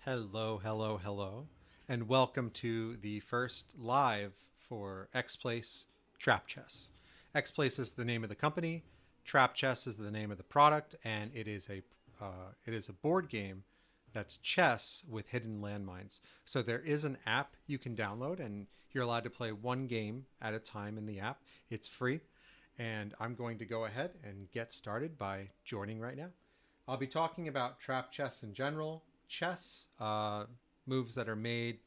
Hello, hello, hello, and welcome to the first live for X Place Trap Chess. X Place is the name of the company. Trap Chess is the name of the product, and it is a board game that's chess with hidden landmines. So there is an app you can download, and you're allowed to play one game at a time in the app. It's free, and I'm going to go ahead and get started by joining right now. I'll be talking about trap chess in general, chess, moves that are made,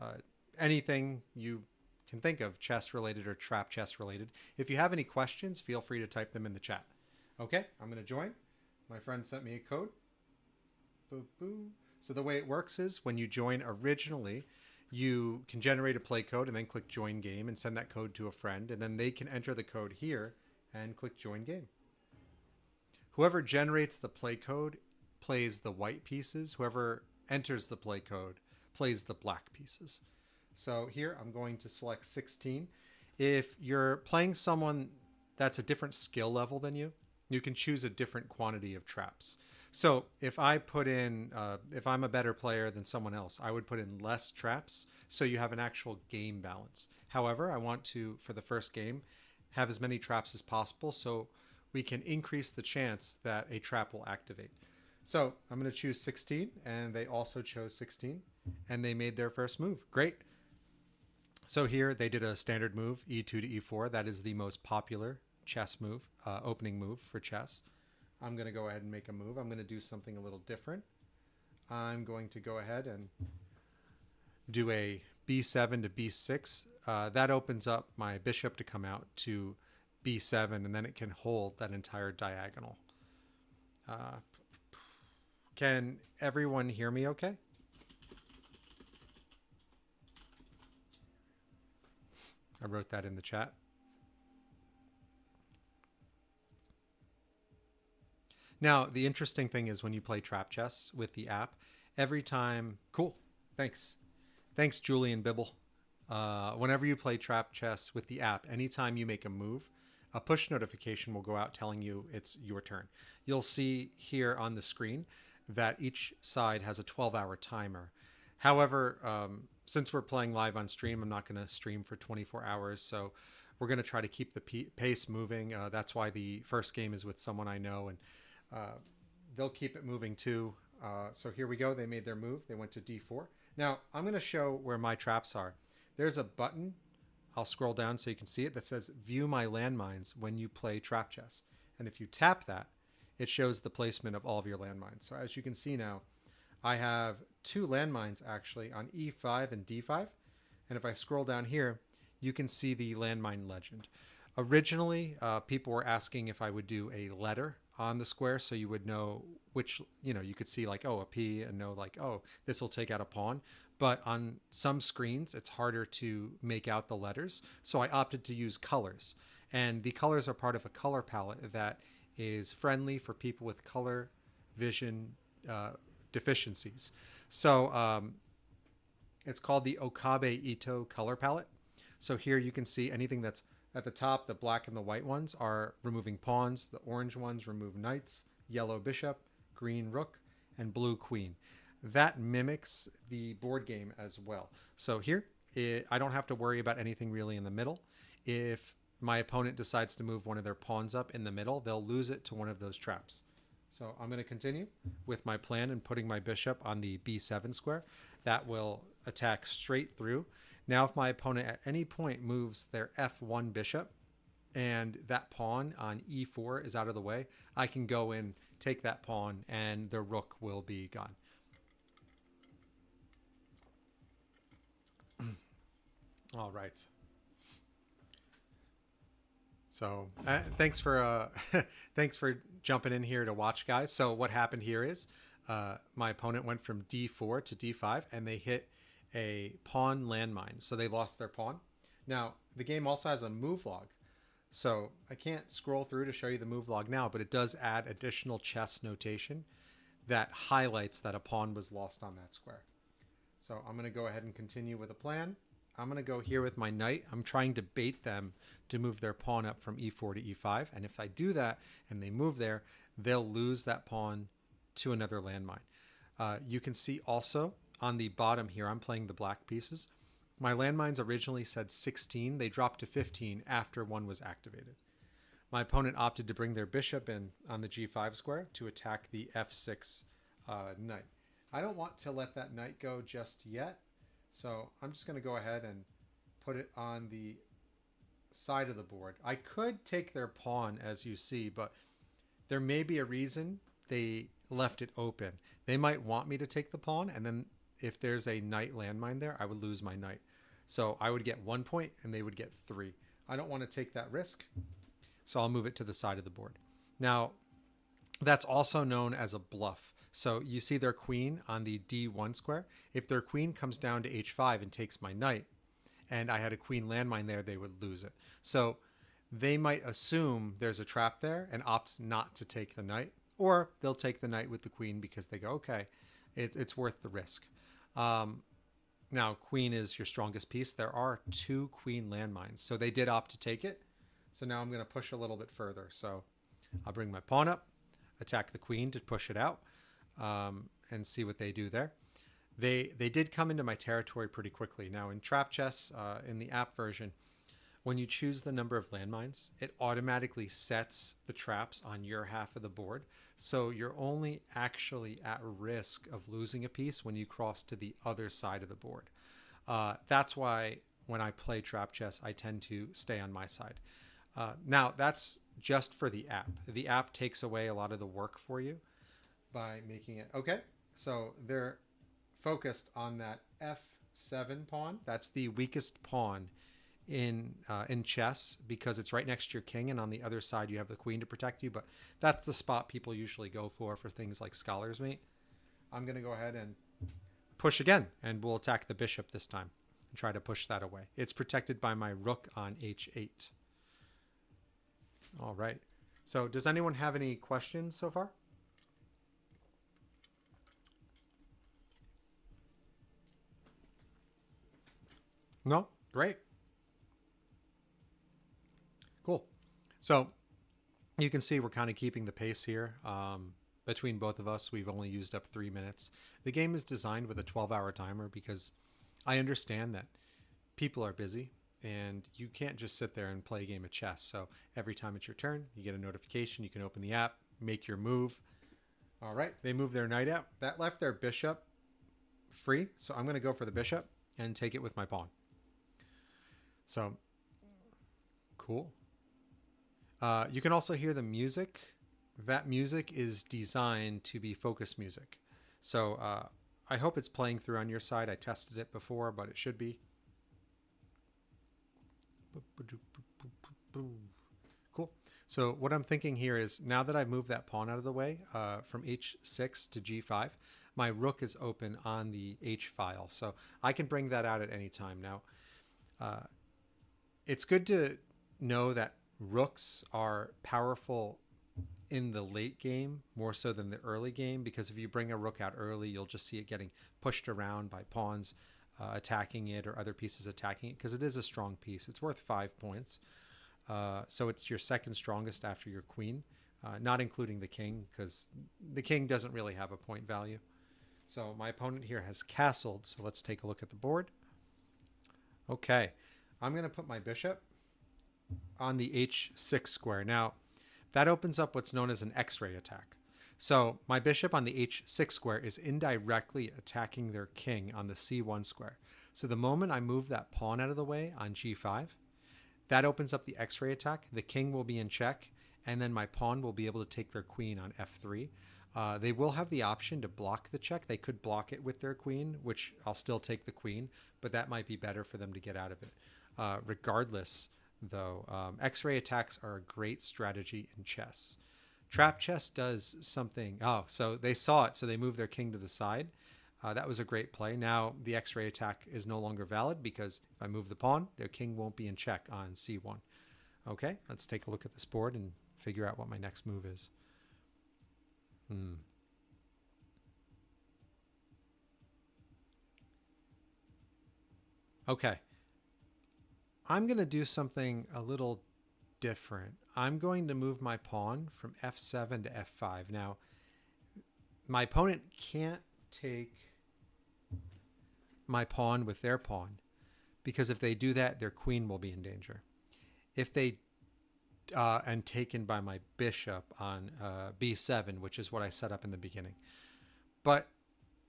uh, anything you can think of chess related or trap chess related. If you have any questions, feel free to type them in the chat. Okay, I'm going to join. My friend sent me a code. Boo boo. So the way it works is when you join originally, you can generate a play code and then click join game and send that code to a friend, and then they can enter the code here and click join game. Whoever generates the play code plays the white pieces. Whoever enters the play code plays the black pieces. So here I'm going to select 16. If you're playing someone that's a different skill level than you, you can choose a different quantity of traps. So if I put in, if I'm a better player than someone else, I would put in less traps so you have an actual game balance. However, I want to, for the first game, have as many traps as possible so we can increase the chance that a trap will activate. So I'm going to choose 16, and they also chose 16, and they made their first move. Great. So here they did a standard move, e2 to e4. That is the most popular chess move, opening move for chess. I'm going to go ahead and make a move. I'm going to do something a little different. I'm going to go ahead and do a b7 to b6. That opens up my bishop to come out to b7, and then it can hold that entire diagonal. Can everyone hear me okay? I wrote that in the chat. Now, the interesting thing is when you play trap chess with the app, every time... Cool. Thanks. Thanks, Julian Bibble. Whenever you play trap chess with the app, anytime you make a move, a push notification will go out telling you it's your turn. You'll see here on the screen that each side has a 12-hour timer. However, since we're playing live on stream, I'm not going to stream for 24 hours, so we're going to try to keep the pace moving. That's why the first game is with someone I know, and they'll keep it moving too. So here we go. They made their move. They went to d4. Now, I'm going to show where my traps are. There's a button. I'll scroll down so you can see it that says view my landmines when you play trap chess. And if you tap that, it shows the placement of all of your landmines. So as you can see now, I have two landmines actually on e5 and d5. And if I scroll down here, you can see the landmine legend. Originally, people were asking if I would do a letter on the square so you would know which, you could see like, oh, a P, and know like, oh, this will take out a pawn. But on some screens, it's harder to make out the letters. So I opted to use colors. And the colors are part of a color palette that is friendly for people with color vision deficiencies. So it's called the Okabe Ito color palette. So here you can see anything that's at the top. The black and the white ones are removing pawns. The orange ones remove knights, yellow bishop, green rook, and blue queen. That mimics the board game as well. So here, I don't have to worry about anything really in the middle. If my opponent decides to move one of their pawns up in the middle, they'll lose it to one of those traps. So I'm going to continue with my plan and putting my bishop on the b7 square. That will attack straight through. Now, if my opponent at any point moves their f1 bishop and that pawn on e4 is out of the way, I can go in, take that pawn, and the rook will be gone. All right. So thanks for thanks for jumping in here to watch, guys. So what happened here is my opponent went from d4 to d5, and they hit a pawn landmine. So they lost their pawn. Now, the game also has a move log. So I can't scroll through to show you the move log now, but it does add additional chess notation that highlights that a pawn was lost on that square. So I'm going to go ahead and continue with a plan. I'm going to go here with my knight. I'm trying to bait them to move their pawn up from e4 to e5. And if I do that and they move there, they'll lose that pawn to another landmine. You can see also on the bottom here, I'm playing the black pieces. My landmines originally said 16. They dropped to 15 after one was activated. My opponent opted to bring their bishop in on the g5 square to attack the f6 knight. I don't want to let that knight go just yet, so I'm just going to go ahead and put it on the side of the board. I could take their pawn, as you see, but there may be a reason they left it open. They might want me to take the pawn, and then if there's a knight landmine there, I would lose my knight. So I would get 1 point and they would get 3. I don't want to take that risk, so I'll move it to the side of the board. Now, that's also known as a bluff. So you see their queen on the d1 square. If their queen comes down to h5 and takes my knight, and I had a queen landmine there, they would lose it. So they might assume there's a trap there and opt not to take the knight, or they'll take the knight with the queen because they go, okay, it's worth the risk. Now, queen is your strongest piece. There are 2 queen landmines, so they did opt to take it. So now I'm going to push a little bit further. So I'll bring my pawn up, attack the queen to push it out, and see what they do there. They did come into my territory pretty quickly. Now, in Trap Chess, in the app version, when you choose the number of landmines, it automatically sets the traps on your half of the board. So you're only actually at risk of losing a piece when you cross to the other side of the board. That's why when I play Trap Chess, I tend to stay on my side. Now, that's just for the app. The app takes away a lot of the work for you by making it... Okay, so they're focused on that f7 pawn. That's the weakest pawn in chess because it's right next to your king, and on the other side you have the queen to protect you, but that's the spot people usually go for things like Scholar's Mate. I'm going to go ahead and push again, and we'll attack the bishop this time and try to push that away. It's protected by my rook on h8. All right. So does anyone have any questions so far? No? Great. Cool. So you can see we're kind of keeping the pace here. Between both of us, we've only used up 3 minutes. The game is designed with a 12-hour timer because I understand that people are busy and you can't just sit there and play a game of chess. So every time it's your turn, you get a notification. You can open the app, make your move. All right, they moved their knight out. That left their bishop free. So I'm going to go for the bishop and take it with my pawn. So cool. You can also hear the music. That music is designed to be focus music. So I hope it's playing through on your side. I tested it before, but it should be. Cool. So what I'm thinking here is now that I've moved that pawn out of the way from h6 to g5, my rook is open on the h file. So I can bring that out at any time. Now, it's good to know that rooks are powerful in the late game more so than the early game, because if you bring a rook out early, you'll just see it getting pushed around by pawns attacking it or other pieces attacking it, because it is a strong piece. It's worth 5 points. So it's your second strongest after your queen, not including the king, because the king doesn't really have a point value. So my opponent here has castled, so let's take a look at the board. Okay, I'm going to put my bishop on the h6 square. Now, that opens up what's known as an X-ray attack. So my bishop on the h6 square is indirectly attacking their king on the c1 square. So the moment I move that pawn out of the way on g5, that opens up the X-ray attack. The king will be in check, and then my pawn will be able to take their queen on f3. They will have the option to block the check. They could block it with their queen, which I'll still take the queen, but that might be better for them to get out of it. Regardless, though, X-ray attacks are a great strategy in chess. Trap chess does something. Oh, so they saw it, so they moved their king to the side. That was a great play. Now the X-ray attack is no longer valid because if I move the pawn, their king won't be in check on c1. Okay, let's take a look at this board and figure out what my next move is. Okay. I'm going to do something a little different. I'm going to move my pawn from f7 to f5. Now, my opponent can't take my pawn with their pawn, because if they do that, their queen will be in danger. If they and taken by my bishop on b7, which is what I set up in the beginning. But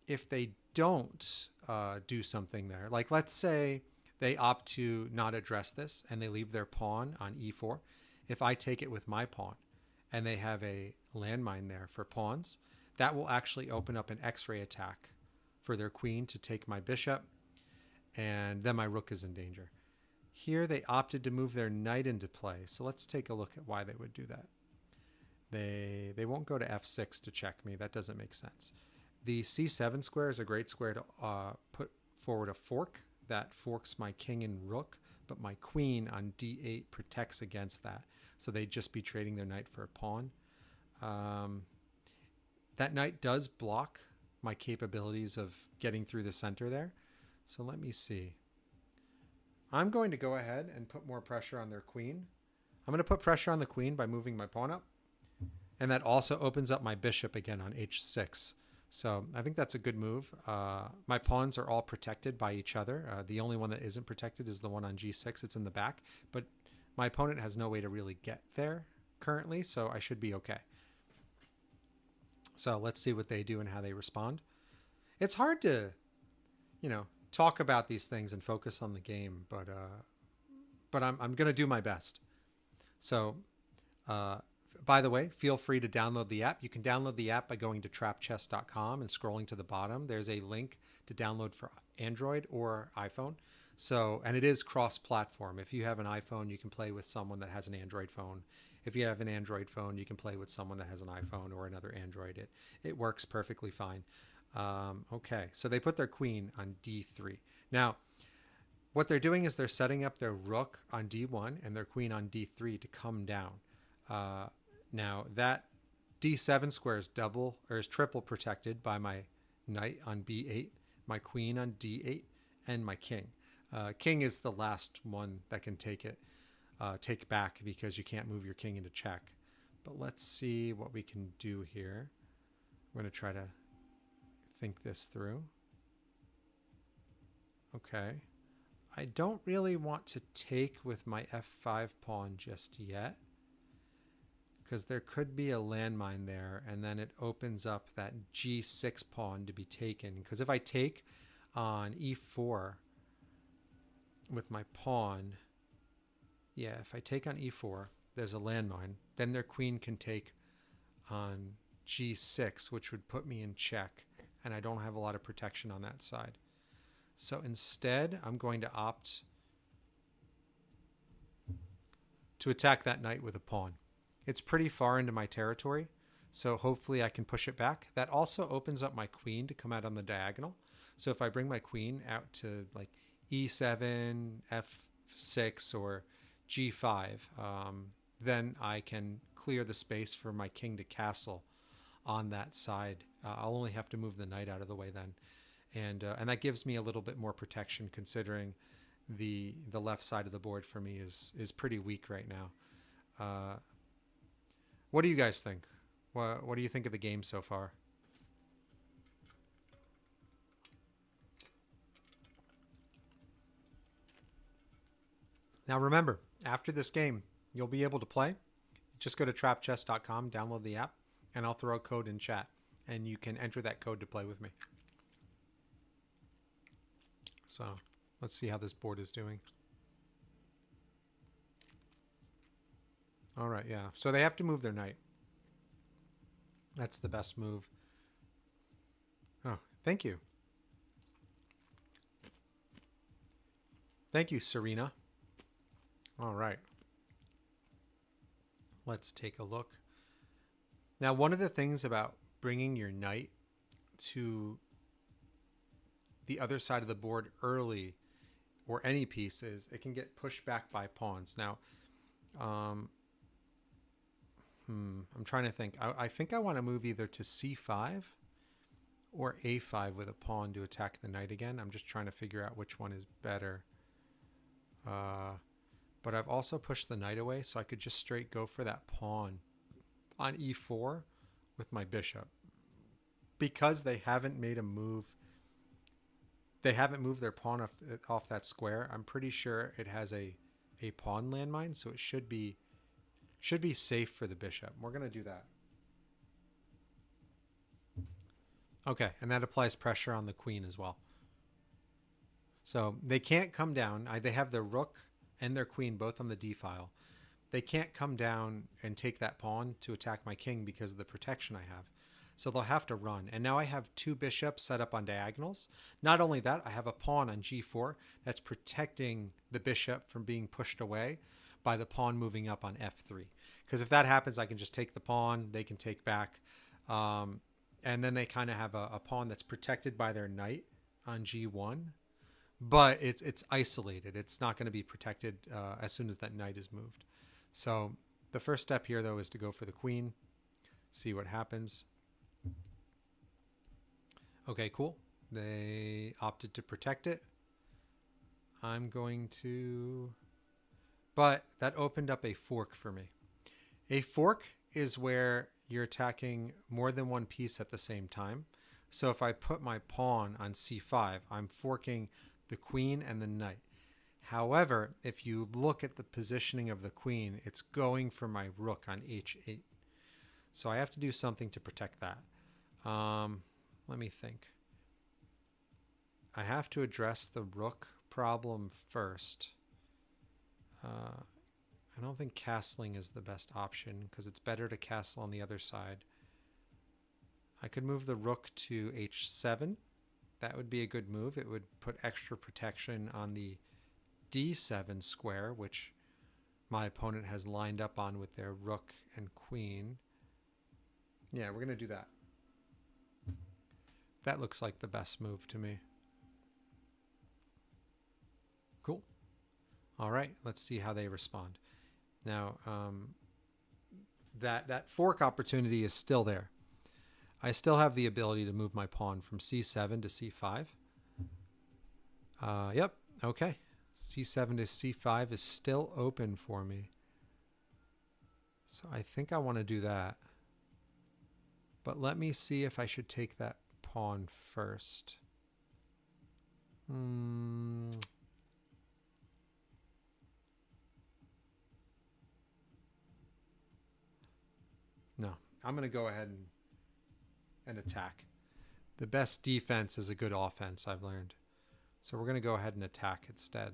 if they don't do something there, like let's say they opt to not address this and they leave their pawn on e4, if I take it with my pawn and they have a landmine there for pawns, that will actually open up an x-ray attack for their queen to take my bishop, and then my rook is in danger. Here they opted to move their knight into play, so let's take a look at why they would do that. They won't go to f6 to check me. That doesn't make sense. The c7 square is a great square to put forward a fork. That forks my king and rook, but my queen on d8 protects against that. So they'd just be trading their knight for a pawn. That knight does block my capabilities of getting through the center there. So let me see. I'm going to go ahead and put more pressure on their queen. I'm going to put pressure on the queen by moving my pawn up. And that also opens up my bishop again on h6. So I think that's a good move. My pawns are all protected by each other. The only one that isn't protected is the one on g6. It's in the back. But my opponent has no way to really get there currently, so I should be okay. So let's see what they do and how they respond. It's hard to, talk about these things and focus on the game, but I'm going to do my best. So, by the way, feel free to download the app. You can download the app by going to trapchess.com and scrolling to the bottom. There's a link to download for Android or iPhone. So, and it is cross-platform. If you have an iPhone, you can play with someone that has an Android phone. If you have an Android phone, you can play with someone that has an iPhone or another Android. It works perfectly fine. Okay, so they put their queen on d3. Now, what they're doing is they're setting up their rook on d1 and their queen on d3 to come down. Now, that d7 square is double or is triple protected by my knight on b8, my queen on d8, and my king. King is the last one that can take back because you can't move your king into check. But let's see what we can do here. I'm going to try to think this through. Okay. I don't really want to take with my f5 pawn just yet, because there could be a landmine there, and then it opens up that g6 pawn to be taken. Because if I take on e4 with my pawn, if I take on e4, there's a landmine. Then their queen can take on g6, which would put me in check, and I don't have a lot of protection on that side. So instead, I'm going to opt to attack that knight with a pawn. It's pretty far into my territory, so hopefully I can push it back. That also opens up my queen to come out on the diagonal. So if I bring my queen out to like e7, f6, or g5, then I can clear the space for my king to castle on that side. I'll only have to move the knight out of the way then. And that gives me a little bit more protection, considering the left side of the board for me is pretty weak right now. What do you guys think? What do you think of the game so far? Now remember, after this game, you'll be able to play. Just go to trapchess.com, download the app, and I'll throw a code in chat, and you can enter that code to play with me. So let's see how this board is doing. All right, yeah. So they have to move their knight. That's the best move. Oh, thank you. Thank you, Serena. All right. Let's take a look. Now, one of the things about bringing your knight to the other side of the board early, or any piece, is it can get pushed back by pawns. Now, I'm trying to think. I think I want to move either to c5 or a5 with a pawn to attack the knight again. I'm just trying to figure out which one is better. But I've also pushed the knight away, so I could just straight go for that pawn on e4 with my bishop. because they haven't made a move. They haven't moved their pawn off that square. I'm pretty sure it has a pawn landmine, so it should be safe for the bishop. We're going to do that. Okay, and that applies pressure on the queen as well. So they can't come down. They have their rook and their queen both on the d file. They can't come down and take that pawn to attack my king because of the protection I have. So they'll have to run. And now I have two bishops set up on diagonals. Not only that, I have a pawn on g4 that's protecting the bishop from being pushed away by the pawn moving up on f3. Because if that happens, I can just take the pawn. They can take back. And then they kind of have a pawn that's protected by their knight on g1. But it's isolated. It's not going to be protected as soon as that knight is moved. So the first step here, though, is to go for the queen. See what happens. Okay, cool. They opted to protect it. I'm going to... But that opened up a fork for me. A fork is where you're attacking more than one piece at the same time. So if I put my pawn on c5, I'm forking the queen and the knight. However, if you look at the positioning of the queen, it's going for my rook on h8. So I have to do something to protect that. Let me think. I have to address the rook problem first. I don't think castling is the best option because it's better to castle on the other side. I could move the rook to h7. That would be a good move. It would put extra protection on the d7 square, which my opponent has lined up on with their rook and queen. Yeah, we're going to do that. That looks like the best move to me. Cool. All right, let's see how they respond. Now, that fork opportunity is still there. I still have the ability to move my pawn from c7 to c5. Yep, okay. c7 to c5 is still open for me. So I think I want to do that. But let me see if I should take that pawn first. No, I'm going to go ahead and attack. The best defense is a good offense, I've learned. So we're going to go ahead and attack instead.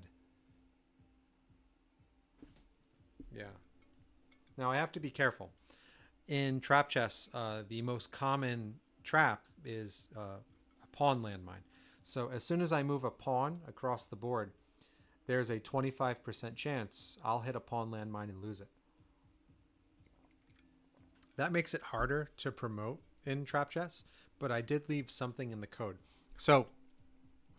Yeah. Now I have to be careful. In trap chess, the most common trap is a pawn landmine. So as soon as I move a pawn across the board, there's a 25% chance I'll hit a pawn landmine and lose it. That makes it harder to promote in trap chess, but I did leave something in the code. So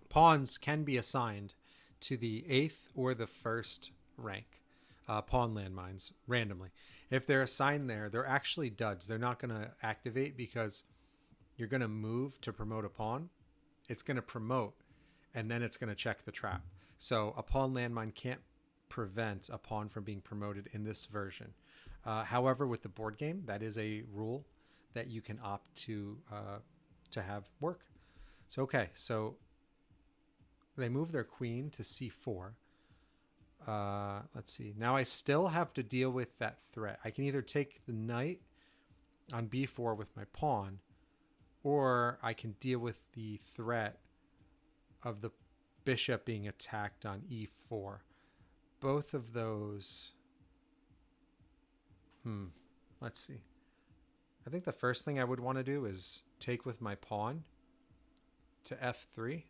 pawns can be assigned to the 8th or the 1st rank pawn landmines randomly. If they're assigned there, they're actually duds. They're not going to activate because you're going to move to promote a pawn. It's going to promote, and then it's going to check the trap. So a pawn landmine can't prevent a pawn from being promoted in this version. However, with the board game, that is a rule that you can opt to have work. So, okay, so they move their queen to c4. Let's see. Now I still have to deal with that threat. I can either take the knight on b4 with my pawn, or I can deal with the threat of the bishop being attacked on e4. Both of those... Let's see. I think the first thing I would want to do is take with my pawn to f3.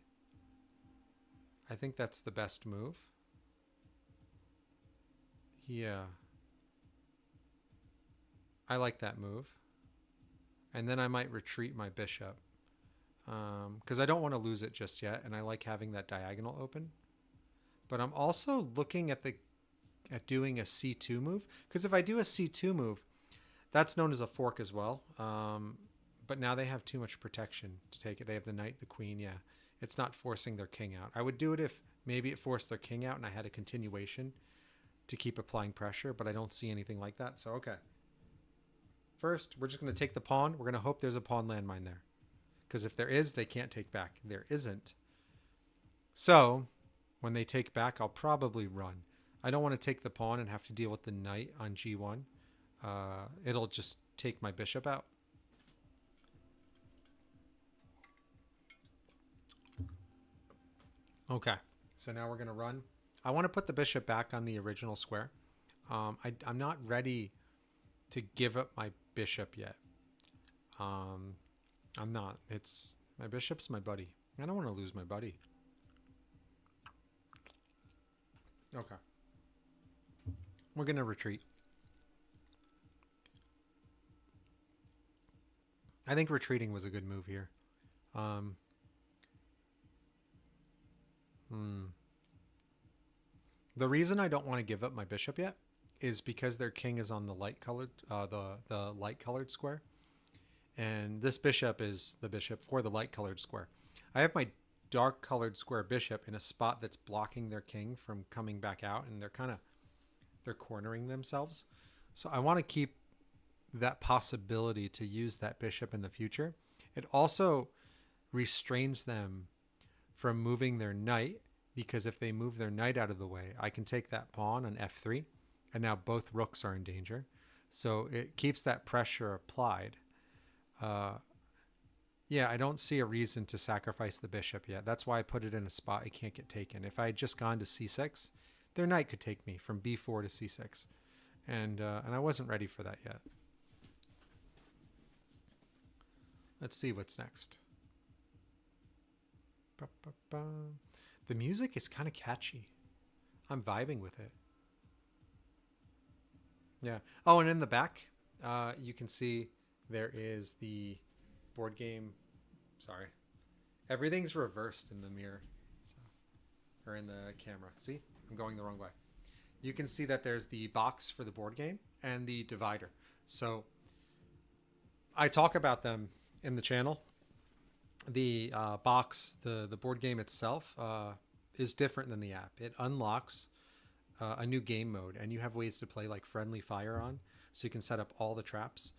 I think that's the best move. Yeah. I like that move. And then I might retreat my bishop. Because I don't want to lose it just yet, and I like having that diagonal open. But I'm also looking at doing a c2 move. Because if I do a c2 move, that's known as a fork as well. But now they have too much protection to take it. They have the knight, the queen. Yeah, it's not forcing their king out. I would do it if maybe it forced their king out and I had a continuation to keep applying pressure, but I don't see anything like that. So, okay. First, we're just going to take the pawn. We're going to hope there's a pawn landmine there. Because if there is, they can't take back. There isn't. So when they take back, I'll probably run. I don't want to take the pawn and have to deal with the knight on g1. It'll just take my bishop out. Okay, so now we're going to run. I want to put the bishop back on the original square. I'm not ready to give up my bishop yet. I'm not. My bishop's my buddy. I don't want to lose my buddy. Okay. We're going to retreat. I think retreating was a good move here. The reason I don't want to give up my bishop yet is because their king is on the light colored, the light colored square, and this bishop is the bishop for the light colored square. I have my dark colored square bishop in a spot that's blocking their king from coming back out, and they're cornering themselves. So I want to keep that possibility to use that bishop in the future. It also restrains them from moving their knight, because if they move their knight out of the way, I can take that pawn on f3, and now both rooks are in danger. So it keeps that pressure applied. Yeah, I don't see a reason to sacrifice the bishop yet. That's why I put it in a spot it can't get taken. If I had just gone to c6, their knight could take me from b4 to c6. And I wasn't ready for that yet. Let's see what's next. The music is kind of catchy. I'm vibing with it. Yeah. Oh, and in the back, you can see there is the board game. Sorry. Everything's reversed in the mirror. So, or in the camera. See? I'm going the wrong way. You can see that there's the box for the board game and the divider. So I talk about them in the channel. The box, the board game itself, is different than the app. It unlocks a new game mode, and you have ways to play like friendly fire on, so you can set up all the traps.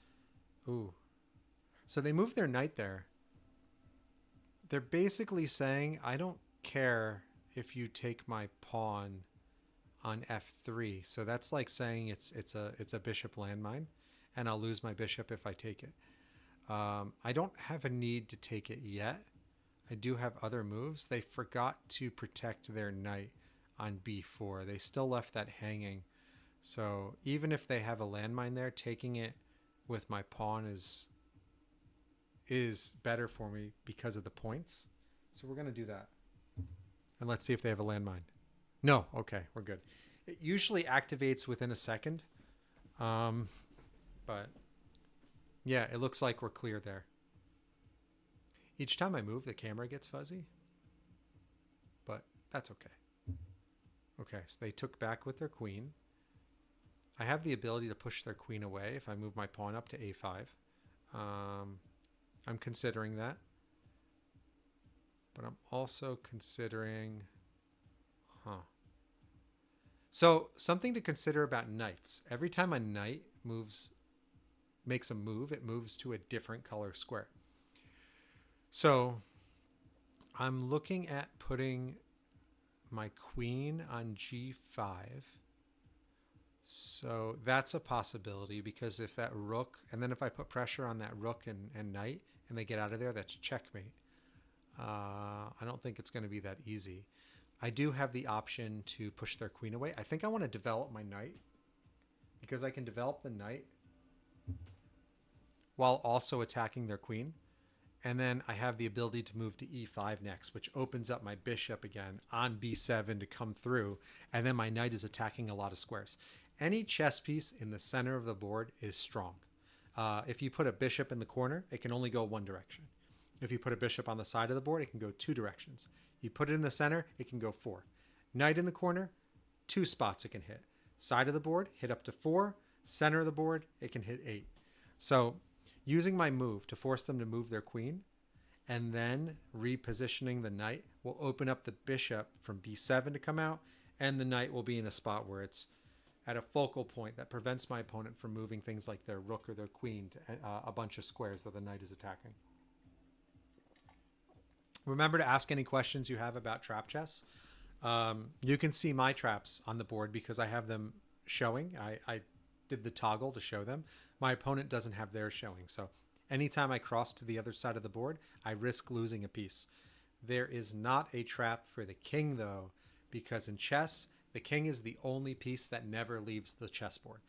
Ooh. So they move their knight there. They're basically saying, I don't care if you take my pawn on f3. So that's like saying it's a bishop landmine, and I'll lose my bishop if I take it. I don't have a need to take it yet. I do have other moves. They forgot to protect their knight on b4. They still left that hanging. So even if they have a landmine there, taking it with my pawn is better for me because of the points. So we're going to do that. And let's see if they have a landmine. No. Okay, we're good. It usually activates within a second. But yeah, it looks like we're clear there. Each time I move, the camera gets fuzzy. But that's okay. Okay, so they took back with their queen. I have the ability to push their queen away if I move my pawn up to a5. I'm considering that. But I'm also considering... So something to consider about knights. Every time a knight makes a move, it moves to a different color square. So I'm looking at putting my queen on g5. So that's a possibility, because if that rook, and then if I put pressure on that rook and knight and they get out of there, that's checkmate. I don't think it's going to be that easy. I do have the option to push their queen away. I think I want to develop my knight, because I can develop the knight while also attacking their queen. And then I have the ability to move to e5 next, which opens up my bishop again on b7 to come through. And then my knight is attacking a lot of squares. Any chess piece in the center of the board is strong. If you put a bishop in the corner, it can only go one direction. If you put a bishop on the side of the board, it can go two directions. You put it in the center, it can go four. Knight in the corner, two spots it can hit. Side of the board, hit up to 4. Center of the board, it can hit 8. So using my move to force them to move their queen and then repositioning the knight will open up the bishop from b7 to come out, and the knight will be in a spot where it's at a focal point that prevents my opponent from moving things like their rook or their queen to a bunch of squares that the knight is attacking. Remember to ask any questions you have about trap chess. You can see my traps on the board because I have them showing. I did the toggle to show them. My opponent doesn't have theirs showing. So anytime I cross to the other side of the board, I risk losing a piece. There is not a trap for the king, though, because in chess, the king is the only piece that never leaves the chessboard.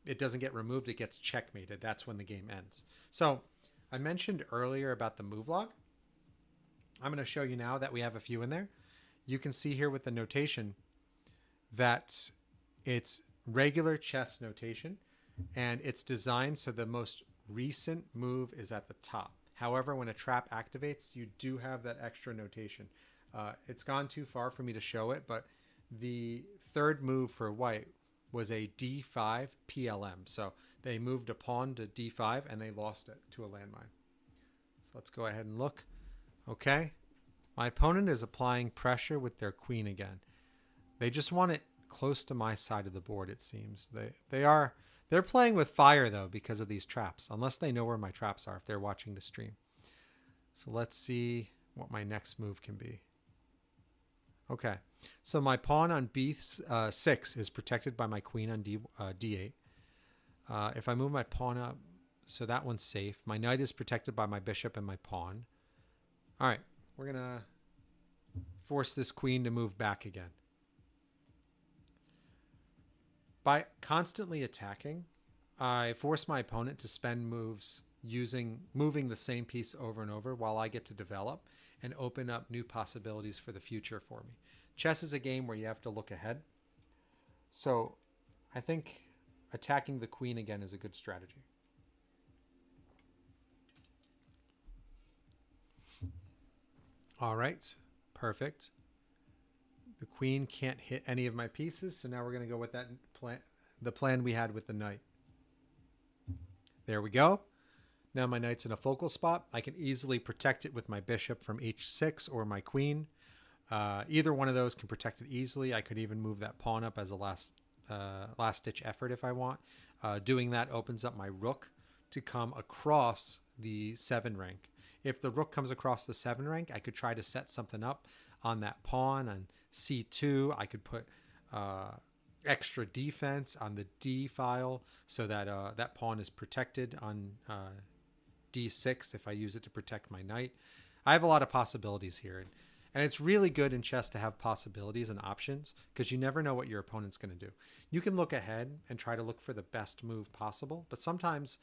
It doesn't get removed. It gets checkmated. That's when the game ends. So I mentioned earlier about the move log. I'm going to show you now that we have a few in there. You can see here with the notation that it's regular chess notation, and it's designed so the most recent move is at the top. However, when a trap activates, you do have that extra notation. It's gone too far for me to show it, but the third move for white was a d5 PLM. So they moved a pawn to d5 and they lost it to a landmine. So let's go ahead and look. Okay. My opponent is applying pressure with their queen again. They just want it close to my side of the board, it seems. They're playing with fire, though, because of these traps, unless they know where my traps are if they're watching the stream. So let's see what my next move can be. Okay, so my pawn on b6 is protected by my queen on d8. If I move my pawn up, so that one's safe. My knight is protected by my bishop and my pawn. All right, we're going to force this queen to move back again. By constantly attacking, I force my opponent to spend moves moving the same piece over and over while I get to develop and open up new possibilities for the future for me. Chess is a game where you have to look ahead. So I think attacking the queen again is a good strategy. All right, perfect. The queen can't hit any of my pieces, so now we're going to go with that plan, the plan we had with the knight. There we go. Now my knight's in a focal spot. I can easily protect it with my bishop from h6 or my queen. Either one of those can protect it easily. I could even move that pawn up as a last-ditch effort if I want. Doing that opens up my rook to come across the 7 rank. If the rook comes across the 7 rank, I could try to set something up on that pawn on c2. I could put extra defense on the d file so that that pawn is protected on d6 if I use it to protect my knight. I have a lot of possibilities here. And it's really good in chess to have possibilities and options because you never know what your opponent's going to do. You can look ahead and try to look for the best move possible, but sometimes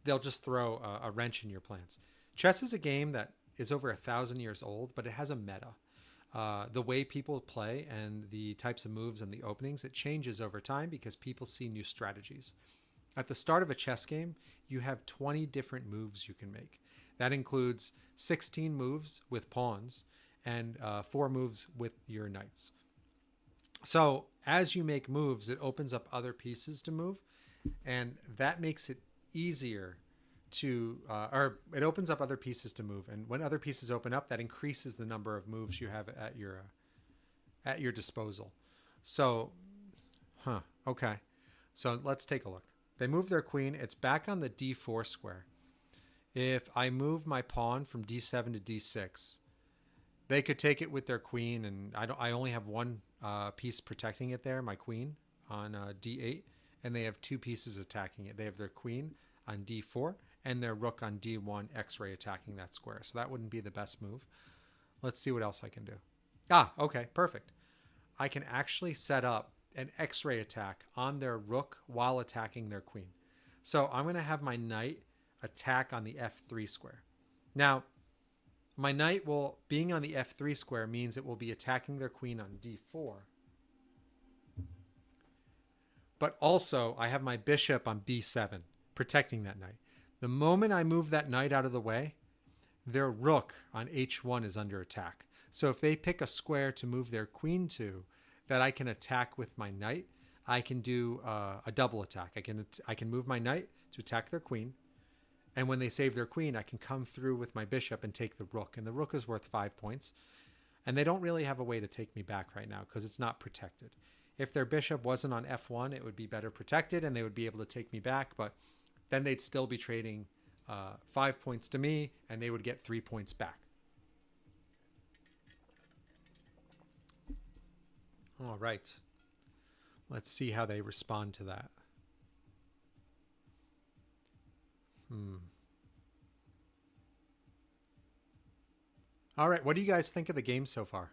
they'll just throw a wrench in your plans. Chess is a game that is over 1,000 years old, but it has a meta. The way people play and the types of moves and the openings, it changes over time because people see new strategies. At the start of a chess game, you have 20 different moves you can make. That includes 16 moves with pawns and 4 moves with your knights. So as you make moves, it opens up other pieces to move, and that makes it easier to, or it opens up other pieces to move. And when other pieces open up, that increases the number of moves you have at your disposal. So, okay. So let's take a look. They move their queen. It's back on the d4 square. If I move my pawn from d7 to d6, they could take it with their queen, and I only have one piece protecting it there, my queen, on d8, and they have 2 pieces attacking it. They have their queen on d4 and their rook on d1 x-ray attacking that square. So that wouldn't be the best move. Let's see what else I can do. Okay, perfect. I can actually set up an x-ray attack on their rook while attacking their queen. So I'm going to have my knight attack on the f3 square. Now, my knight being on the f3 square means it will be attacking their queen on d4. But also, I have my bishop on b7, protecting that knight. The moment I move that knight out of the way, their rook on h1 is under attack. So if they pick a square to move their queen to that I can attack with my knight, I can do a double attack. I can move my knight to attack their queen. And when they save their queen, I can come through with my bishop and take the rook. And the rook is worth 5 points. And they don't really have a way to take me back right now because it's not protected. If their bishop wasn't on f1, it would be better protected and they would be able to take me back. But then they'd still be trading 5 points to me and they would get 3 points back. All right. Let's see how they respond to that. All right. What do you guys think of the game so far?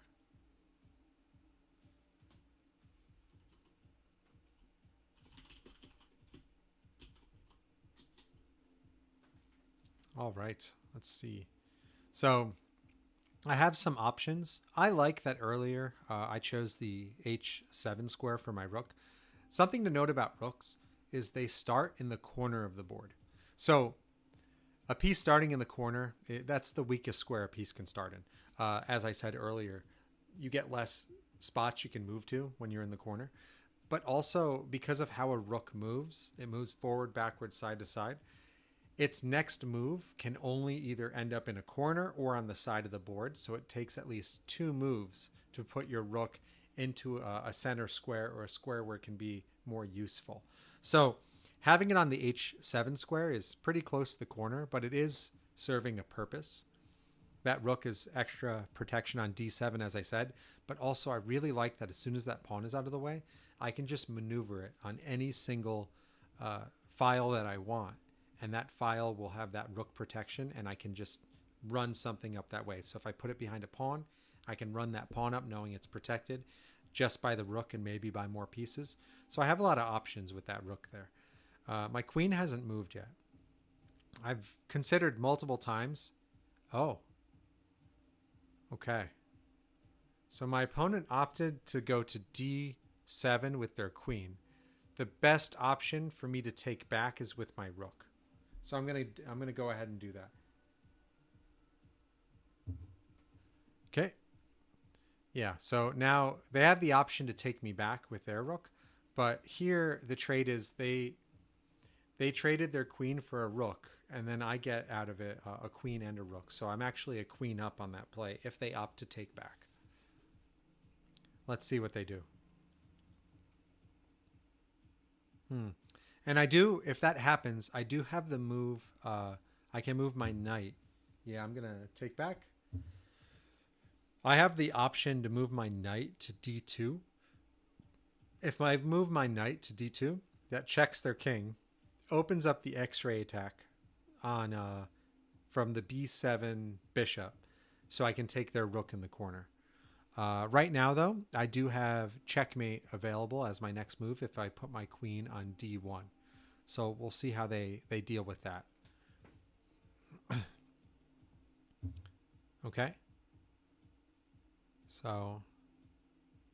All right. Let's see. So I have some options. I like that earlier I chose the H7 square for my rook. Something to note about rooks is they start in the corner of the board. So a piece starting in the corner, that's the weakest square a piece can start in. As I said earlier, you get less spots you can move to when you're in the corner. But also, because of how a rook moves, it moves forward, backwards, side to side. Its next move can only either end up in a corner or on the side of the board. So it takes at least 2 moves to put your rook into a center square or a square where it can be more useful. So having it on the H7 square is pretty close to the corner, but it is serving a purpose. That rook is extra protection on D7, as I said, but also I really like that as soon as that pawn is out of the way, I can just maneuver it on any single file that I want. And that file will have that rook protection, and I can just run something up that way. So if I put it behind a pawn, I can run that pawn up knowing it's protected just by the rook and maybe by more pieces. So I have a lot of options with that rook there. My queen hasn't moved yet. I've considered multiple times. Oh, okay. So my opponent opted to go to D7 with their queen. The best option for me to take back is with my rook. So I'm gonna go ahead and do that. Okay. Yeah, so now they have the option to take me back with their rook, but here the trade is they traded their queen for a rook, and then I get out of it a queen and a rook. So I'm actually a queen up on that play if they opt to take back. Let's see what they do. And I do, if that happens, I do have the move. I can move my knight. Yeah, I'm going to take back. I have the option to move my knight to D2. If I move my knight to D2, that checks their king, opens up the X-ray attack on from the B7 bishop, so I can take their rook in the corner. Right now, though, I do have checkmate available as my next move if I put my queen on D1. So we'll see how they deal with that. Okay. So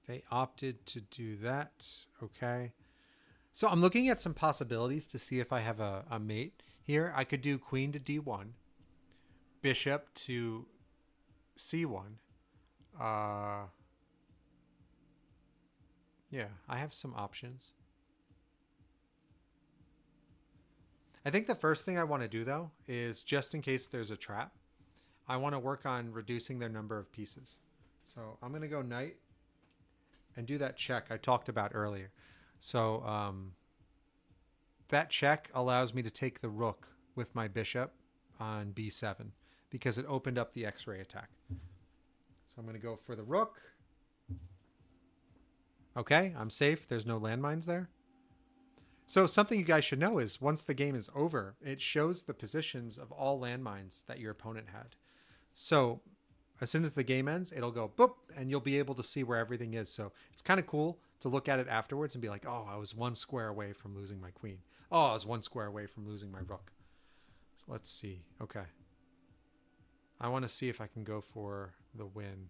they opted to do that. Okay. So I'm looking at some possibilities to see if I have a mate here. I could do queen to D1, bishop to C1. Yeah, I have some options. I think the first thing I want to do, though, is just in case there's a trap, I want to work on reducing their number of pieces. So I'm going to go knight and do that check I talked about earlier. So that check allows me to take the rook with my bishop on B7 because it opened up the X-ray attack. So I'm going to go for the rook. Okay, I'm safe. There's no landmines there. So something you guys should know is once the game is over, it shows the positions of all landmines that your opponent had. So as soon as the game ends, it'll go boop, and you'll be able to see where everything is. So it's kind of cool to look at it afterwards and be like, oh, I was 1 square away from losing my queen. Oh, I was 1 square away from losing my rook. So let's see. Okay. I want to see if I can go for the win.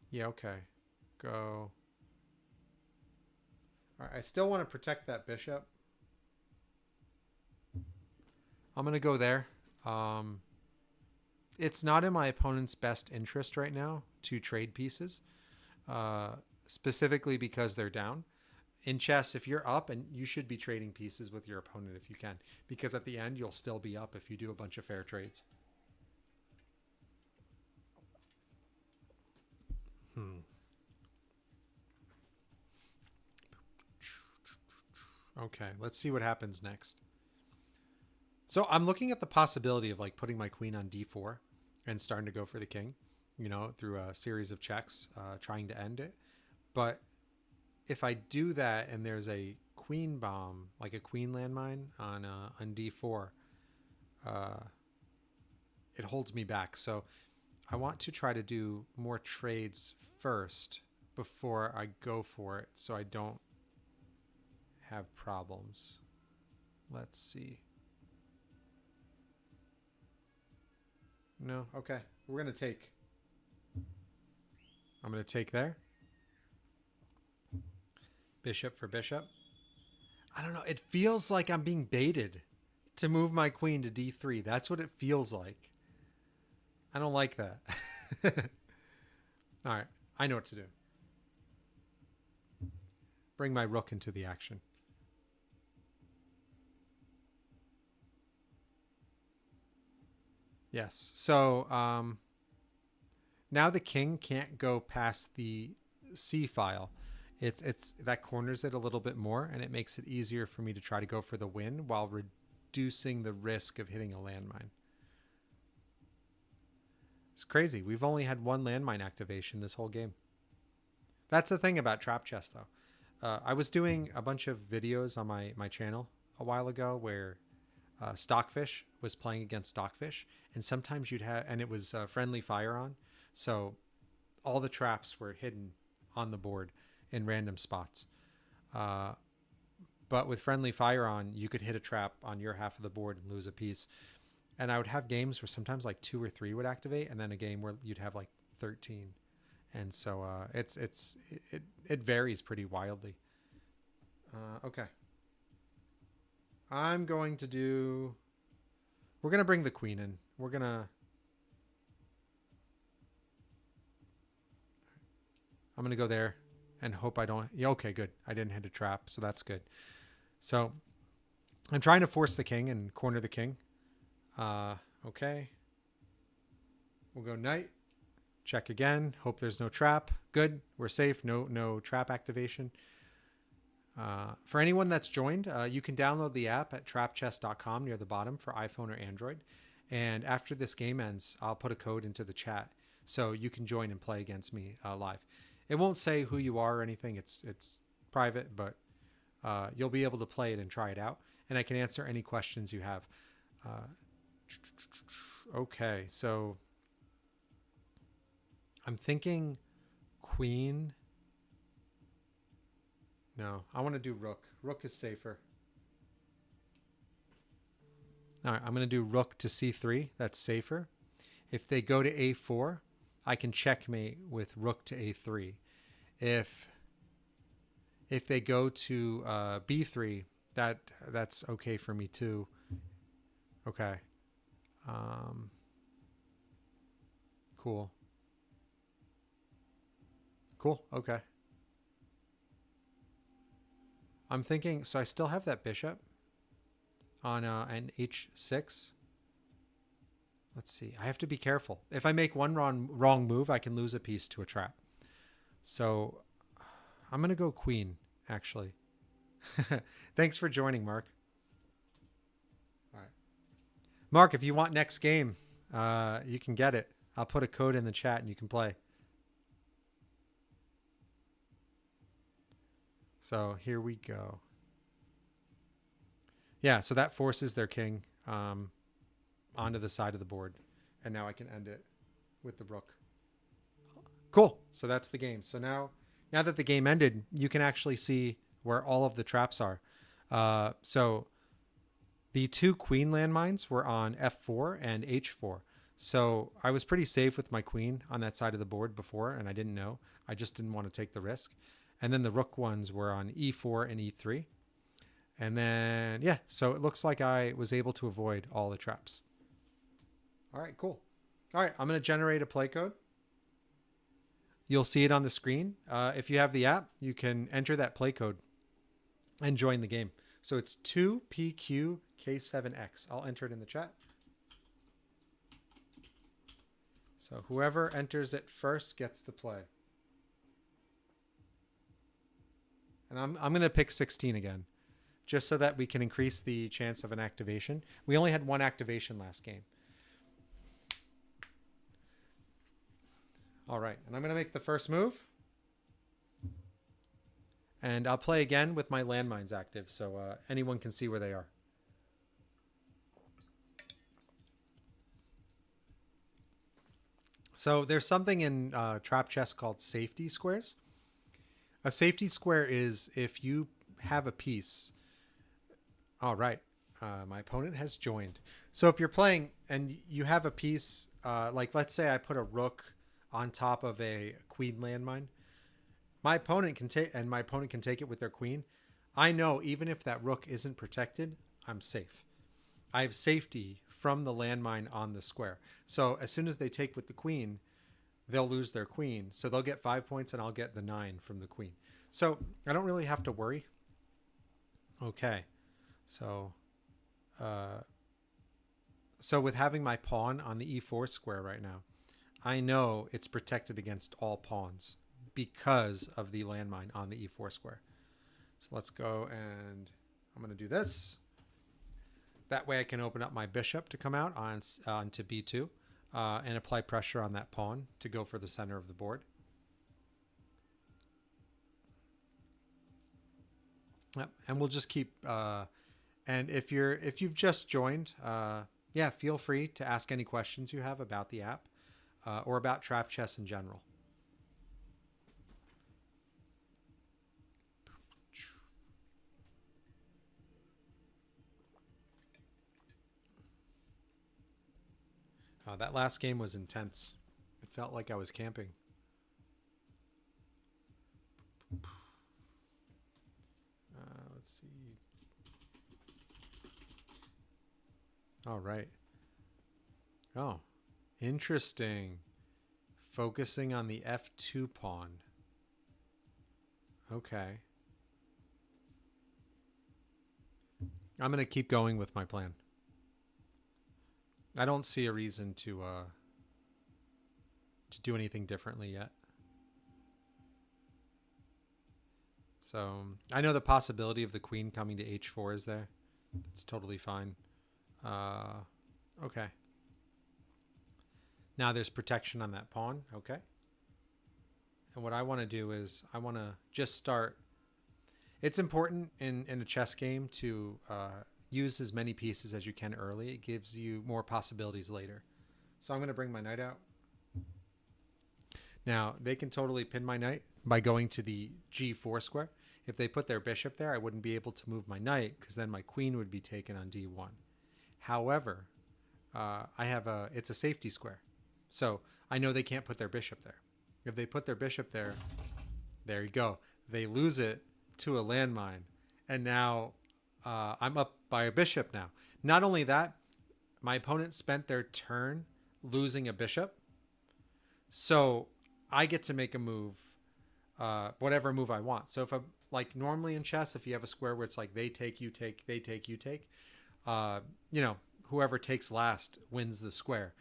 Yeah, okay. Go. All right, I still want to protect that bishop. I'm going to go there. It's not in my opponent's best interest right now to trade pieces, specifically because they're down. In chess, if you're up, and you should be trading pieces with your opponent if you can, because at the end, you'll still be up if you do a bunch of fair trades. Okay, let's see what happens next. So I'm looking at the possibility of like putting my queen on D4 and starting to go for the king. you know, through a series of checks, trying to end it. But if I do that and there's a queen bomb, like a queen landmine on D4, it holds me back. So I want to try to do more trades first before I go for it, so I don't have problems. Let's see. No, okay. We're going to take. I'm going to take there. Bishop for bishop. I don't know. It feels like I'm being baited to move my queen to d3. That's what it feels like. I don't like that. All right. I know what to do. Bring my rook into the action. Yes. So now the king can't go past the C file. It's that corners it a little bit more, and it makes it easier for me to try to go for the win while reducing the risk of hitting a landmine. It's crazy. We've only had one landmine activation this whole game. That's the thing about trap chess, though. I was doing a bunch of videos on my channel a while ago where Stockfish was playing against Stockfish, and sometimes you'd have, and it was friendly fire on, so all the traps were hidden on the board in random spots. But with friendly fire on, you could hit a trap on your half of the board and lose a piece. And I would have games where sometimes like 2 or 3 would activate, and then a game where you'd have like 13. And so it varies pretty wildly. Okay. I'm going to do. We're going to bring the queen in. We're going to. I'm going to go there and hope I don't. Yeah, okay, good. I didn't hit a trap, so that's good. So I'm trying to force the king and corner the king. Okay. We'll go knight. Check again. Hope there's no trap. Good. We're safe. No trap activation. For anyone that's joined, you can download the app at trapchess.com near the bottom for iPhone or Android. And after this game ends, I'll put a code into the chat so you can join and play against me live. It won't say who you are or anything. It's private, but you'll be able to play it and try it out. And I can answer any questions you have. Okay, so I'm thinking queen. No, I want to do rook. Rook is safer. All right, I'm going to do rook to c3. That's safer. If they go to a4, I can checkmate with rook to a3. If they go to b3, that's okay for me too. Okay. Cool. Okay. I'm thinking, so I still have that bishop on an h6. Let's see. I have to be careful. If I make one wrong move, I can lose a piece to a trap. So I'm going to go queen, actually. Thanks for joining, Mark. All right. Mark, if you want next game, you can get it. I'll put a code in the chat and you can play. So here we go. Yeah, so that forces their king onto the side of the board. And now I can end it with the rook. Cool. So that's the game. So now that the game ended, you can actually see where all of the traps are. So the 2 queen landmines were on f4 and h4. So I was pretty safe with my queen on that side of the board before, and I didn't know. I just didn't want to take the risk. And then the rook ones were on e4 and e3. And then, yeah, so it looks like I was able to avoid all the traps. All right, cool. All right, I'm going to generate a play code. You'll see it on the screen. If you have the app, you can enter that play code and join the game. So it's 2PQK7X. I'll enter it in the chat. So whoever enters it first gets to play. And I'm going to pick 16 again, just so that we can increase the chance of an activation. We only had one activation last game. All right, and I'm going to make the first move. And I'll play again with my landmines active so anyone can see where they are. So there's something in trap chess called safety squares. A safety square is if you have a piece. All right. My opponent has joined. So if you're playing and you have a piece, like let's say I put a rook on top of a queen landmine, my opponent can take it with their queen. I know even if that rook isn't protected, I'm safe. I have safety from the landmine on the square. So as soon as they take with the queen, they'll lose their queen. So they'll get 5 points and I'll get the 9 from the queen. So I don't really have to worry. Okay. So with having my pawn on the e4 square right now, I know it's protected against all pawns because of the landmine on the e4 square. So let's go and I'm going to do this. That way I can open up my bishop to come out onto b2 and apply pressure on that pawn to go for the center of the board. Yep. And we'll just keep... and if you've just joined, yeah, feel free to ask any questions you have about the app or about trap chess in general. That last game was intense. It felt like I was camping. Let's see. All right. Oh, interesting. Focusing on the f2 pawn. Okay. I'm going to keep going with my plan. I don't see a reason to do anything differently yet. So I know the possibility of the queen coming to h4 is there. It's totally fine. Okay. Now there's protection on that pawn. Okay. And what I want to do is I want to just start. It's important in a chess game to use as many pieces as you can early. It gives you more possibilities later. So I'm going to bring my knight out. Now, they can totally pin my knight by going to the g4 square. If they put their bishop there, I wouldn't be able to move my knight because then my queen would be taken on d1. However, it's a safety square. So I know they can't put their bishop there. If they put their bishop there, there you go. They lose it to a landmine. And now I'm up by a bishop now. Not only that, my opponent spent their turn losing a bishop. So I get to make a move, whatever move I want. So if like normally in chess, if you have a square where it's like they take, you take, they take, you take, whoever takes last wins the square.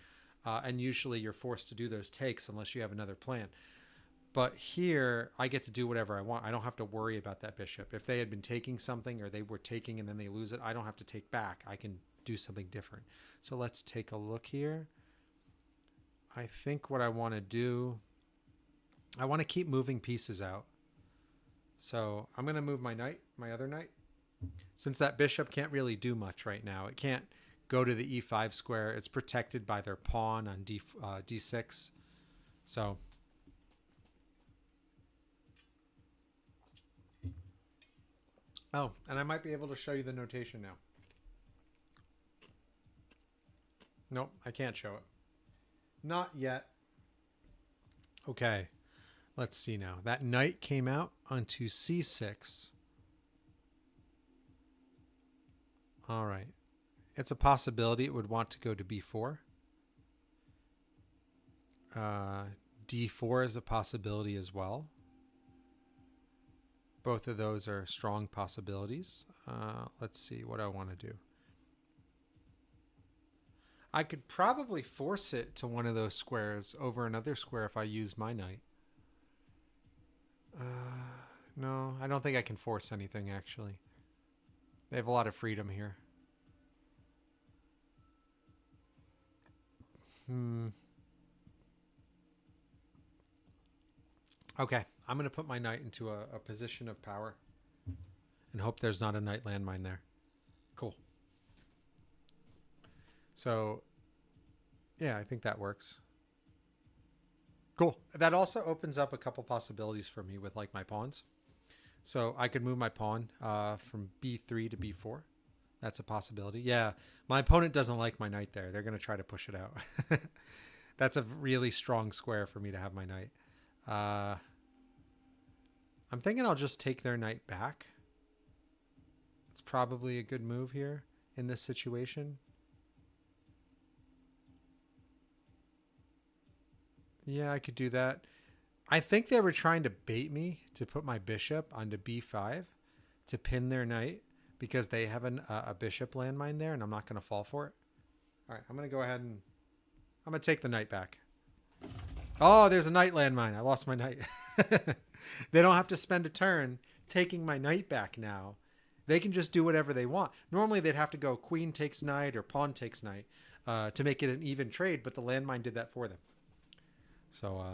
And usually you're forced to do those takes unless you have another plan. But here I get to do whatever I want. I don't have to worry about that bishop. If they had been taking something or they were taking and then they lose it, I don't have to take back. I can do something different. So let's take a look here. I think what I want to do, I want to keep moving pieces out. So I'm going to move my knight, my other knight. Since that bishop can't really do much right now. It can't go to the e5 square. It's protected by their pawn on d6. So oh, and I might be able to show you the notation now. Nope, I can't show it. Not yet. Okay, let's see now. That knight came out onto c6. All right. It's a possibility it would want to go to b4. D4 is a possibility as well. Both of those are strong possibilities. Let's see what I want to do. I could probably force it to one of those squares over another square if I use my knight. No, I don't think I can force anything, actually. They have a lot of freedom here. Okay, I'm going to put my knight into a position of power and hope there's not a knight landmine there. Cool. So, yeah, I think that works. Cool. That also opens up a couple possibilities for me with like my pawns. So I could move my pawn from b3 to b4. That's a possibility. Yeah, my opponent doesn't like my knight there. They're going to try to push it out. That's a really strong square for me to have my knight. I'm thinking I'll just take their knight back. It's probably a good move here in this situation. Yeah, I could do that. I think they were trying to bait me to put my bishop onto b5 to pin their knight because they have a bishop landmine there and I'm not going to fall for it. All right, I'm going to go ahead and I'm going to take the knight back. Oh, there's a knight landmine. I lost my knight. They don't have to spend a turn taking my knight back now. They can just do whatever they want. Normally, they'd have to go queen takes knight or pawn takes knight to make it an even trade, but the landmine did that for them. So,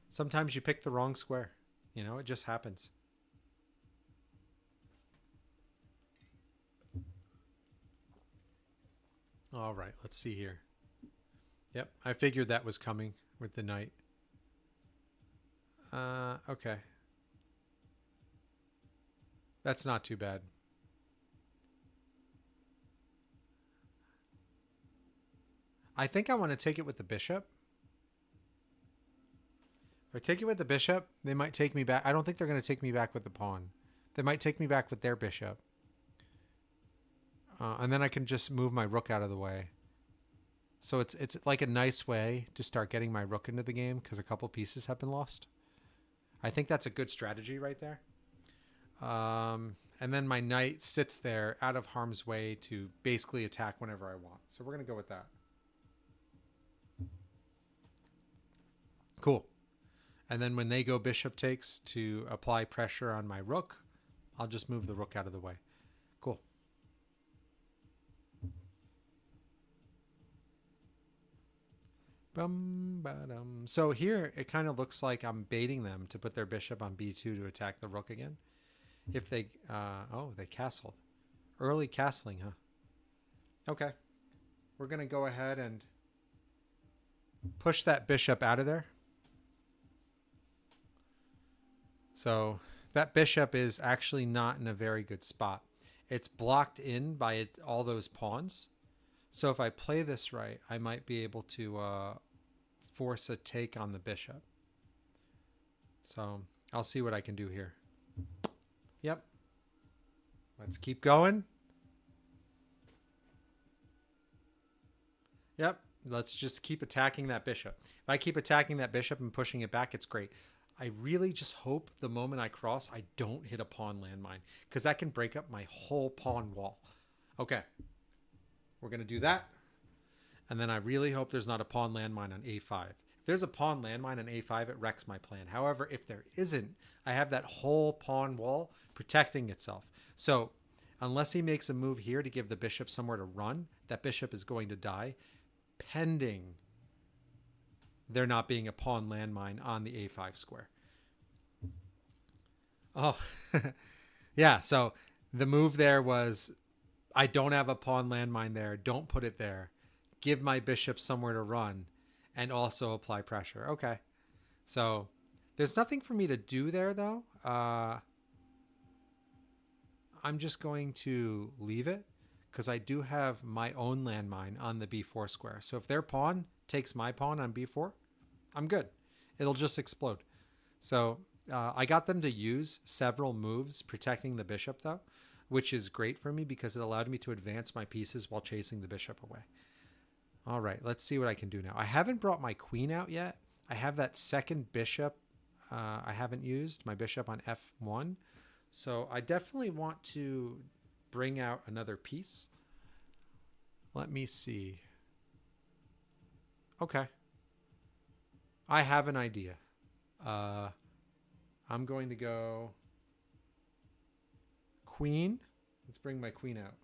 sometimes you pick the wrong square. You know, it just happens. All right, let's see here. Yep, I figured that was coming with the knight. Okay. That's not too bad. I think I want to take it with the bishop. If I take it with the bishop, they might take me back. I don't think they're going to take me back with the pawn. They might take me back with their bishop. And then I can just move my rook out of the way. So it's like a nice way to start getting my rook into the game because a couple pieces have been lost. I think that's a good strategy right there. And then my knight sits there out of harm's way to basically attack whenever I want. So we're going to go with that. Cool. And then when they go bishop takes to apply pressure on my rook, I'll just move the rook out of the way. Cool. So here it kind of looks like I'm baiting them to put their bishop on b2 to attack the rook again. If they, oh, they castled. Early castling, huh? Okay. We're going to go ahead and push that bishop out of there. So that bishop is actually not in a very good spot. It's blocked in by all those pawns. So if I play this right, I might be able to force a take on the bishop. So I'll see what I can do here. Yep. Let's keep going. Yep. Let's just keep attacking that bishop. If I keep attacking that bishop and pushing it back, it's great. I really just hope the moment I cross, I don't hit a pawn landmine because that can break up my whole pawn wall. Okay. We're going to do that. And then I really hope there's not a pawn landmine on a5. If there's a pawn landmine on a5, it wrecks my plan. However, if there isn't, I have that whole pawn wall protecting itself. So unless he makes a move here to give the bishop somewhere to run, that bishop is going to die pending there not being a pawn landmine on the a5 square. Oh, yeah. So the move there was, I don't have a pawn landmine there. Don't put it there. Give my bishop somewhere to run and also apply pressure. Okay. So there's nothing for me to do there, though. I'm just going to leave it because I do have my own landmine on the b4 square. So if their pawn takes my pawn on b4, I'm good. It'll just explode. So I got them to use several moves protecting the bishop, though, which is great for me because it allowed me to advance my pieces while chasing the bishop away. All right, let's see what I can do now. I haven't brought my queen out yet. I have that second bishop I haven't used, my bishop on f1. So I definitely want to bring out another piece. Let me see. Okay. I have an idea. I'm going to go queen. Let's bring my queen out.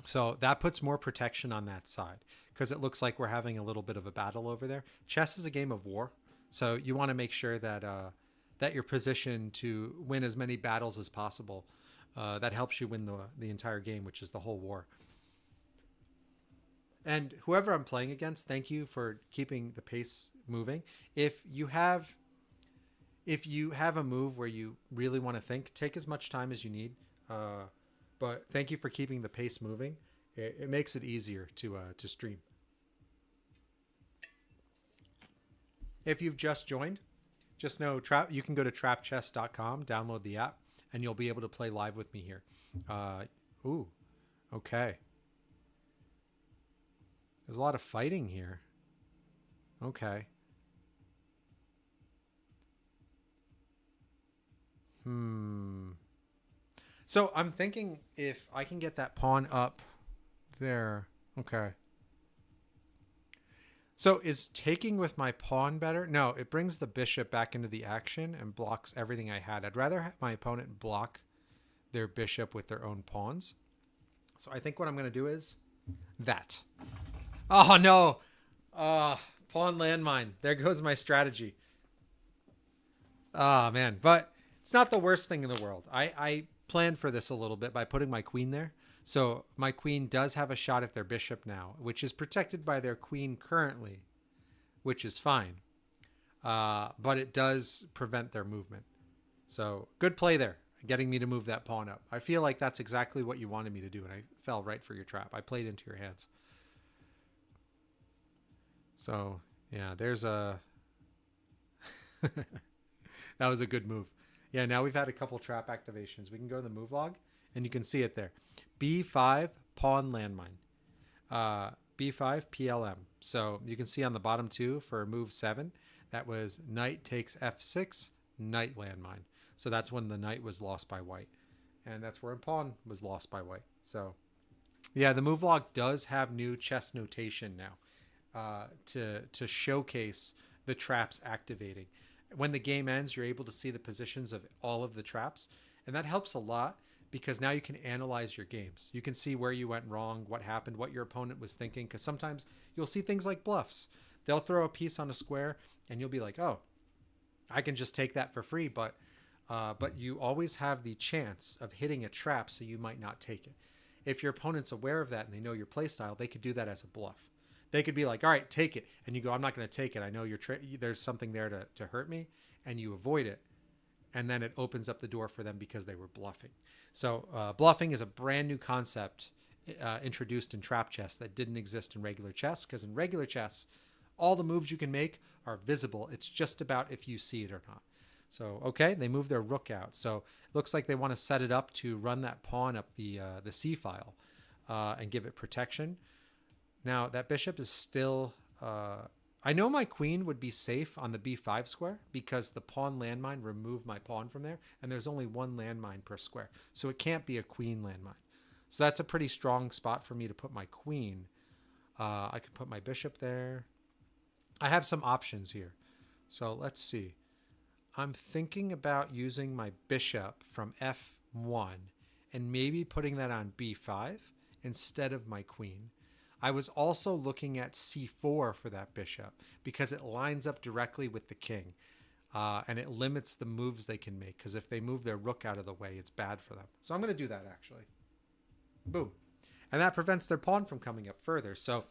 So that puts more protection on that side because it looks like we're having a little bit of a battle over there. Chess is a game of war, so you want to make sure that that you're positioned to win as many battles as possible. That helps you win the entire game, which is the whole war. And whoever I'm playing against, thank you for keeping the pace moving. If you have a move where you really want to think, take as much time as you need. But thank you for keeping the pace moving. It makes it easier to stream. If you've just joined, just know you can go to trapchess.com, download the app, and you'll be able to play live with me here. Ooh, okay. There's a lot of fighting here. Okay. So I'm thinking if I can get that pawn up there. Okay. So is taking with my pawn better? No, it brings the bishop back into the action and blocks everything I had. I'd rather have my opponent block their bishop with their own pawns. So I think what I'm going to do is that. Oh, no. Pawn landmine. There goes my strategy. Oh, man. But it's not the worst thing in the world. I planned for this a little bit by putting my queen there. So my queen does have a shot at their bishop now, which is protected by their queen currently, which is fine. But it does prevent their movement. So good play there, getting me to move that pawn up. I feel like that's exactly what you wanted me to do, and I fell right for your trap. I played into your hands. So, yeah, there's a... That was a good move. Yeah, now we've had a couple trap activations. We can go to the move log, and you can see it there. B5, pawn landmine. B5, PLM. So you can see on the bottom two for move 7, that was knight takes F6, knight landmine. So that's when the knight was lost by white. And that's where a pawn was lost by white. So, yeah, the move log does have new chess notation now to showcase the traps activating. When the game ends, you're able to see the positions of all of the traps. And that helps a lot because now you can analyze your games. You can see where you went wrong, what happened, what your opponent was thinking. Because sometimes you'll see things like bluffs. They'll throw a piece on a square and you'll be like, oh, I can just take that for free. But you always have the chance of hitting a trap, so you might not take it. If your opponent's aware of that and they know your play style, they could do that as a bluff. They could be like, all right, take it. And you go, I'm not going to take it. I know there's something there to hurt me. And you avoid it. And then it opens up the door for them because they were bluffing. So bluffing is a brand new concept introduced in trap chess that didn't exist in regular chess. Because in regular chess, all the moves you can make are visible. It's just about if you see it or not. So, okay, they move their rook out. So it looks like they want to set it up to run that pawn up the C file and give it protection. Now, that bishop is still... I know my queen would be safe on the b5 square because the pawn landmine removed my pawn from there, and there's only one landmine per square. So it can't be a queen landmine. So that's a pretty strong spot for me to put my queen. I could put my bishop there. I have some options here. So let's see. I'm thinking about using my bishop from f1 and maybe putting that on b5 instead of my queen. I was also looking at c4 for that bishop because it lines up directly with the king and it limits the moves they can make, because if they move their rook out of the way, it's bad for them. So I'm going to do that actually. Boom. And that prevents their pawn from coming up further. So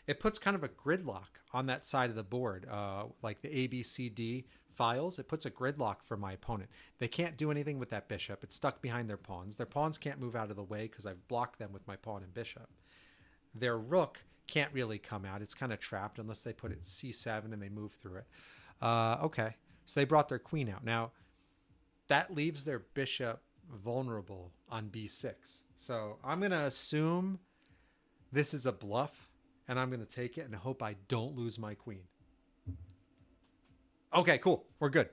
it puts kind of a gridlock on that side of the board, like the A, B, C, D files. It puts a gridlock for my opponent. They can't do anything with that bishop. It's stuck behind their pawns. Their pawns can't move out of the way because I've blocked them with my pawn and bishop. Their rook can't really come out. It's kind of trapped unless they put it c7 and they move through it. Okay, so they brought their queen out. Now, that leaves their bishop vulnerable on b6. So I'm going to assume this is a bluff, and I'm going to take it and hope I don't lose my queen. Okay, cool. We're good.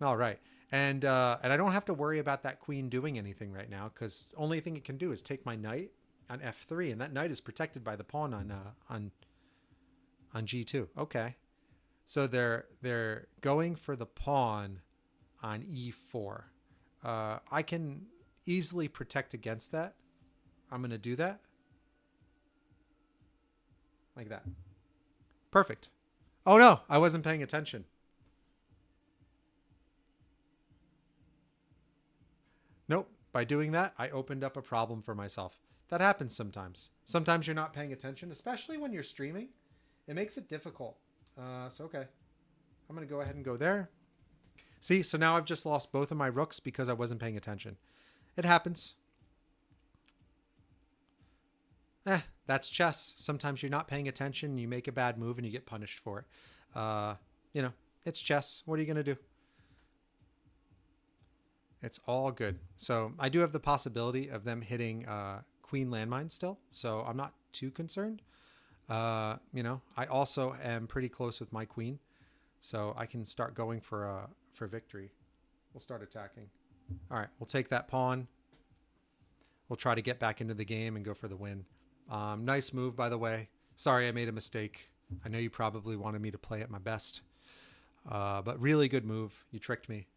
All right. And I don't have to worry about that queen doing anything right now, because the only thing it can do is take my knight on f3, and that knight is protected by the pawn on g2. Okay. So they're going for the pawn on e4. I can easily protect against that. I'm going to do that. like that. Perfect. Oh no, I wasn't paying attention. Nope. By doing that, I opened up a problem for myself. That happens sometimes. Sometimes you're not paying attention, especially when you're streaming. It makes it difficult. So, okay. I'm going to go ahead and go there. See, so now I've just lost both of my rooks because I wasn't paying attention. It happens. That's chess. Sometimes you're not paying attention, you make a bad move, and you get punished for it. You know, it's chess. What are you going to do? It's all good. So I do have the possibility of them hitting queen landmine still, so I'm not too concerned. You know, I also am pretty close with my queen, so I can start going for victory. We'll start attacking. All right, we'll take that pawn. We'll try to get back into the game and go for the win. Nice move, by the way. Sorry I made a mistake. I know you probably wanted me to play at my best, but really good move. You tricked me.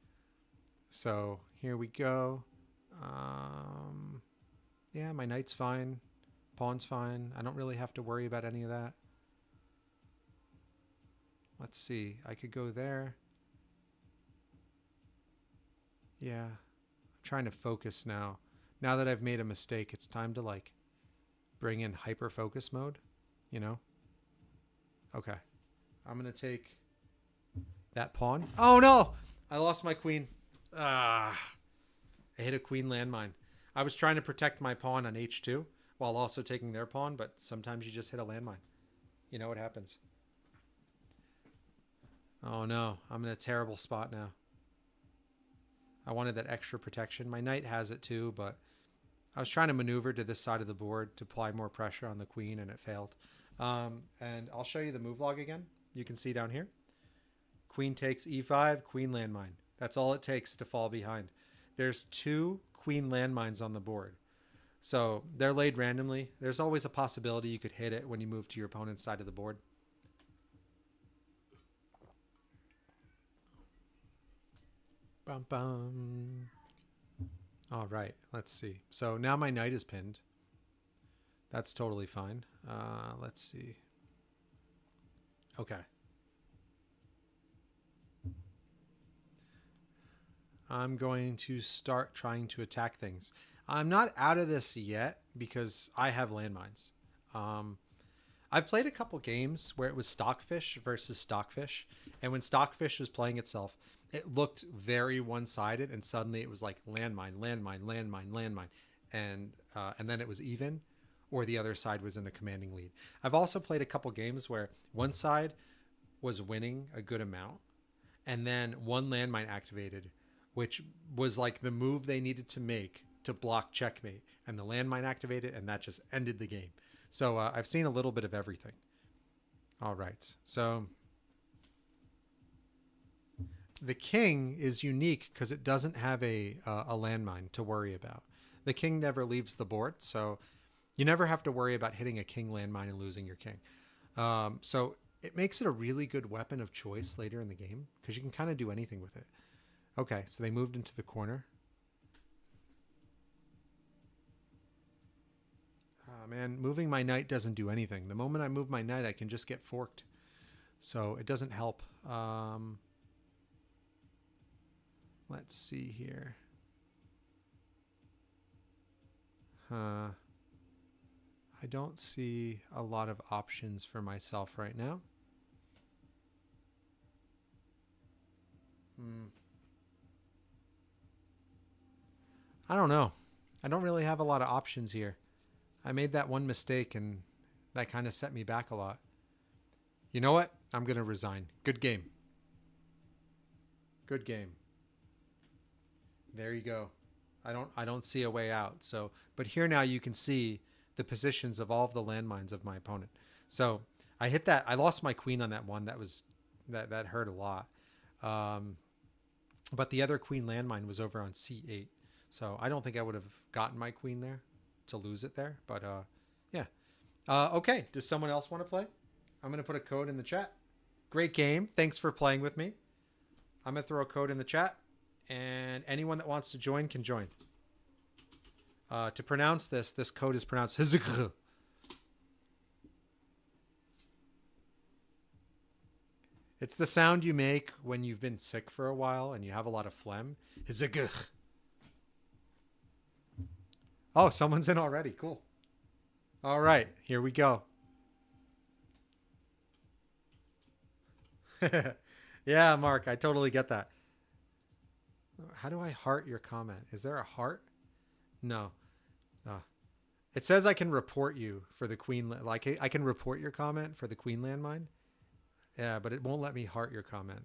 So here we go. Yeah, my knight's fine. Pawn's fine. I don't really have to worry about any of that. Let's see. I could go there. Yeah. I'm trying to focus now. Now that I've made a mistake, it's time to like bring in hyper focus mode, you know? Okay. I'm going to take that pawn. Oh no! I lost my queen. I hit a queen landmine. I was trying to protect my pawn on h2 while also taking their pawn, but sometimes you just hit a landmine. You know what happens. Oh no, I'm in a terrible spot now. I wanted that extra protection. My knight has it too, but I was trying to maneuver to this side of the board to apply more pressure on the queen, and it failed. And I'll show you the move log again. You can see down here. Queen takes e5, queen landmine. That's all it takes to fall behind. There's 2 queen landmines on the board. So they're laid randomly. There's always a possibility you could hit it when you move to your opponent's side of the board. Bum, bum. All right, let's see. So now my knight is pinned. That's totally fine. Let's see. Okay. I'm going to start trying to attack things. I'm not out of this yet because I have landmines. I've played a couple games where it was Stockfish versus Stockfish. And when Stockfish was playing itself, it looked very one-sided, and suddenly it was like landmine, landmine, landmine, landmine. And then it was even, or the other side was in a commanding lead. I've also played a couple games where one side was winning a good amount, and then one landmine activated, which was like the move they needed to make to block checkmate, and the landmine activated, and that just ended the game. So I've seen a little bit of everything. All right, so the king is unique because it doesn't have a landmine to worry about. The king never leaves the board, so you never have to worry about hitting a king landmine and losing your king. So it makes it a really good weapon of choice later in the game because you can kind of do anything with it. Okay, so they moved into the corner. Oh, man, moving my knight doesn't do anything. The moment I move my knight, I can just get forked. So it doesn't help. Let's see here. I don't see a lot of options for myself right now. I don't know. I don't really have a lot of options here. I made that one mistake, and that kind of set me back a lot. You know what? I'm going to resign. Good game. Good game. There you go. I don't see a way out. So, but here now you can see the positions of all of the landmines of my opponent. So I hit that. I lost my queen on that one. That hurt a lot. But the other queen landmine was over on c8. So I don't think I would have gotten my queen there to lose it there. But yeah. Okay. Does someone else want to play? I'm going to put a code in the chat. Great game. Thanks for playing with me. I'm going to throw a code in the chat, and anyone that wants to join can join. To pronounce this code is pronounced Hizikh. It's the sound you make when you've been sick for a while and you have a lot of phlegm. Hizagugh. Oh, someone's in already. Cool. All right, here we go. Yeah, Mark, I totally get that. How do I heart your comment? Is there a heart? No. Uh, it says I can report you for the Queen. Like I can report your comment for the Queen landmine. Yeah, but it won't let me heart your comment.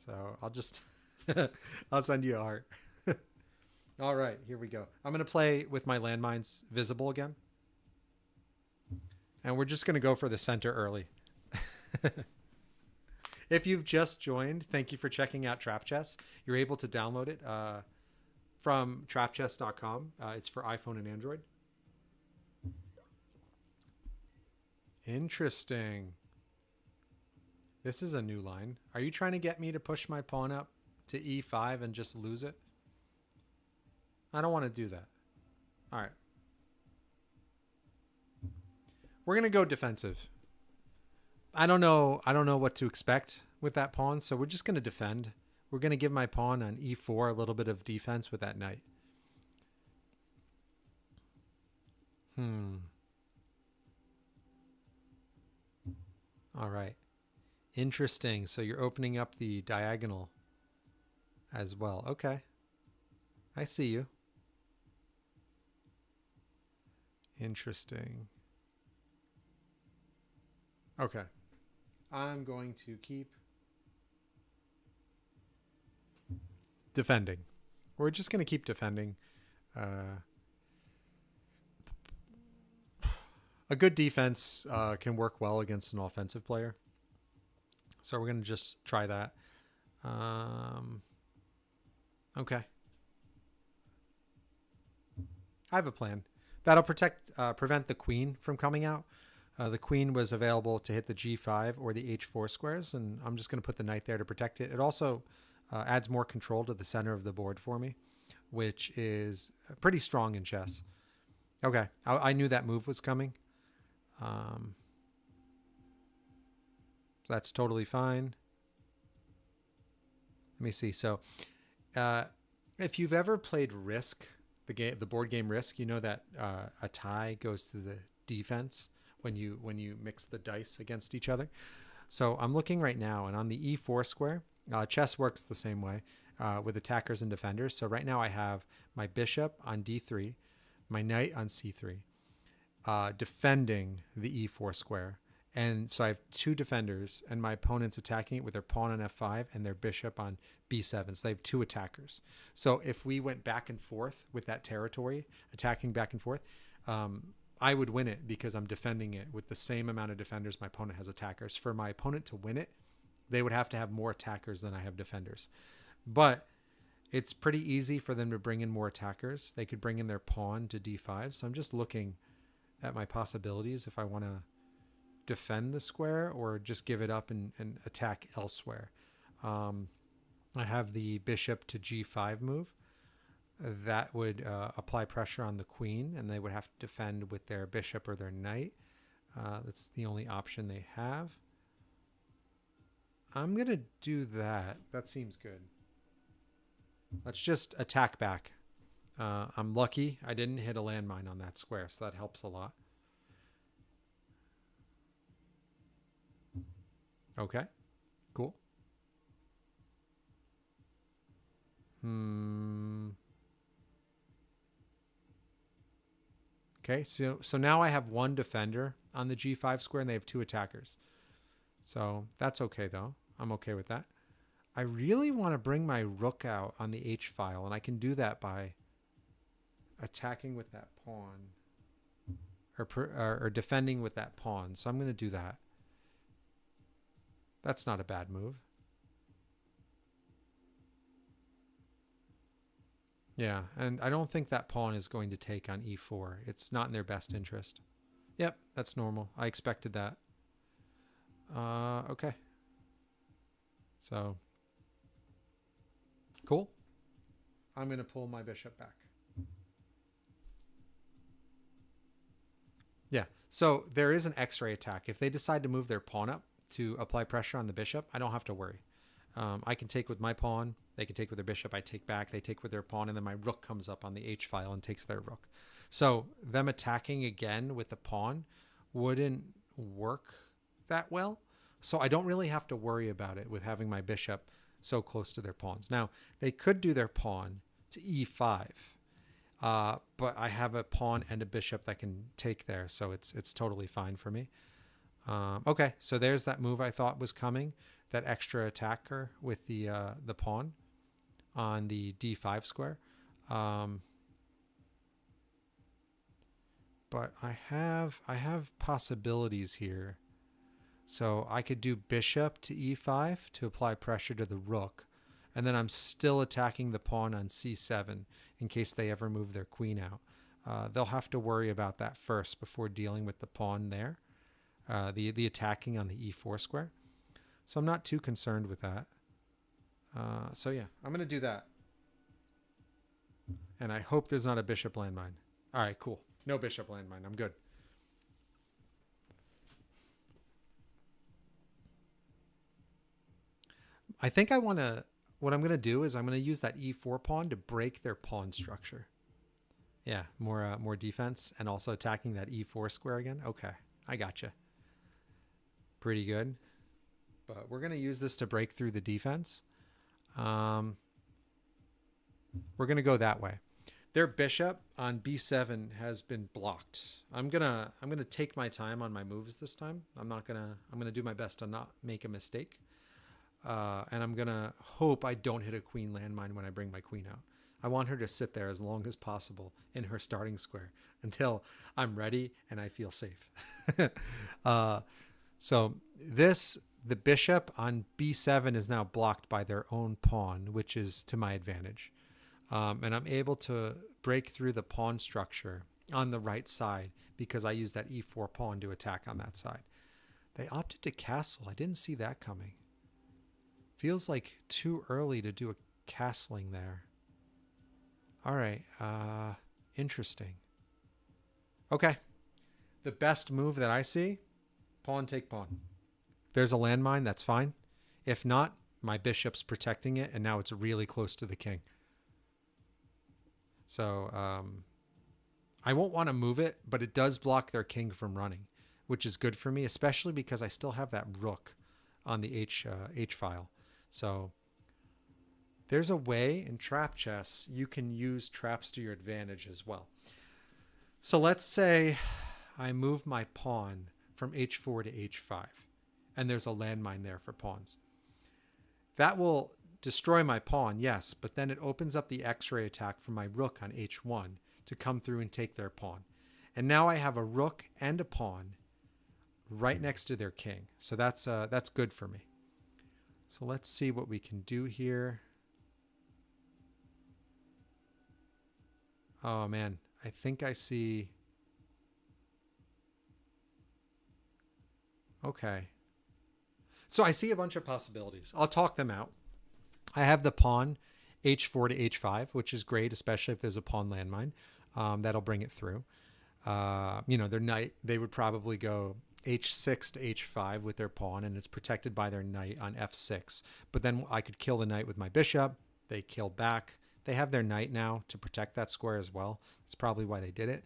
So I'll just I'll send you a heart. All right, here we go. I'm gonna play with my landmines visible again, and we're just gonna go for the center early. If you've just joined, thank you for checking out Trap Chess. You're able to download it from trapchess.com. It's for iPhone and Android. Interesting. This is a new line. Are you trying to get me to push my pawn up to e5 and just lose it? I don't want to do that. All right. We're going to go defensive. I don't know what to expect with that pawn, so we're just going to defend. We're going to give my pawn on e4 a little bit of defense with that knight. All right. Interesting. So you're opening up the diagonal as well. Okay. I see you. Interesting. Okay. I'm going to keep defending. We're just going to keep defending. A good defense can work well against an offensive player. So we're going to just try that. Okay. I have a plan. That'll prevent the queen from coming out. The queen was available to hit the g5 or the h4 squares, and I'm just going to put the knight there to protect it. It also adds more control to the center of the board for me, which is pretty strong in chess. Okay, I knew that move was coming. That's totally fine. Let me see. So if you've ever played Risk, the board game Risk, you know that a tie goes to the defense when you mix the dice against each other. So I'm looking right now, and on the e4 square, chess works the same way with attackers and defenders. So right now I have my bishop on d3, my knight on c3, defending the e4 square. And so I have two defenders, and my opponent's attacking it with their pawn on f5 and their bishop on b7. So they have two attackers. So if we went back and forth with that territory, attacking back and forth, I would win it because I'm defending it with the same amount of defenders my opponent has attackers. For my opponent to win it, they would have to have more attackers than I have defenders. But it's pretty easy for them to bring in more attackers. They could bring in their pawn to d5. So I'm just looking at my possibilities if I want to defend the square or just give it up and attack elsewhere. I have the bishop to g5 move. That would apply pressure on the queen, and they would have to defend with their bishop or their knight. That's the only option they have. I'm going to do that. That seems good. Let's just attack back. I'm lucky I didn't hit a landmine on that square, so that helps a lot. Okay, cool. Okay, so now I have one defender on the g5 square, and they have two attackers. So that's okay, though. I'm okay with that. I really want to bring my rook out on the h file, and I can do that by attacking with that pawn or defending with that pawn. So I'm going to do that. That's not a bad move. Yeah, and I don't think that pawn is going to take on e4. It's not in their best interest. Yep, that's normal. I expected that. Okay. So, cool. I'm going to pull my bishop back. Yeah, so there is an X-ray attack. If they decide to move their pawn up to apply pressure on the bishop, I don't have to worry. I can take with my pawn. They can take with their bishop. I take back. They take with their pawn. And then my rook comes up on the H file and takes their rook. So them attacking again with the pawn wouldn't work that well. So I don't really have to worry about it with having my bishop so close to their pawns. Now, they could do their pawn to E5. But I have a pawn and a bishop that can take there. So it's totally fine for me. Okay, so there's that move I thought was coming. That extra attacker with the pawn on the D5 square. But I have possibilities here. So I could do bishop to E5 to apply pressure to the rook. And then I'm still attacking the pawn on C7 in case they ever move their queen out. They'll have to worry about that first before dealing with the pawn there. The attacking on the E4 square. So I'm not too concerned with that. So yeah, I'm going to do that. And I hope there's not a bishop landmine. All right, cool. No bishop landmine. I'm good. I think I want to... What I'm going to do is I'm going to use that E4 pawn to break their pawn structure. Yeah, more defense and also attacking that E4 square again. Okay, I gotcha. Pretty good. But we're going to use this to break through the defense. We're going to go that way. Their bishop on B7 has been blocked. I'm gonna take my time on my moves this time. I'm gonna do my best to not make a mistake. And I'm gonna hope I don't hit a queen landmine when I bring my queen out. I want her to sit there as long as possible in her starting square until I'm ready and I feel safe. So the bishop on B7 is now blocked by their own pawn, which is to my advantage. And I'm able to break through the pawn structure on the right side because I use that E4 pawn to attack on that side. They opted to castle. I didn't see that coming. Feels like too early to do a castling there. All right. Interesting. Okay. The best move that I see, pawn take pawn. If there's a landmine, that's fine. If not, my bishop's protecting it, and now it's really close to the king. So I won't want to move it, but it does block their king from running, which is good for me, especially because I still have that rook on the H file. So there's a way in trap chess you can use traps to your advantage as well. So let's say I move my pawn from H4 to H5, and there's a landmine there for pawns. That will destroy my pawn, yes, but then it opens up the X-ray attack from my rook on H1 to come through and take their pawn. And now I have a rook and a pawn right next to their king. So that's good for me. So let's see what we can do here. Oh man, I think I see... Okay. So I see a bunch of possibilities. I'll talk them out. I have the pawn H4 to H5, which is great, especially if there's a pawn landmine. That'll bring it through. Their knight, they would probably go H6 to H5 with their pawn, and it's protected by their knight on F6. But then I could kill the knight with my bishop. They kill back. They have their knight now to protect that square as well. That's probably why they did it.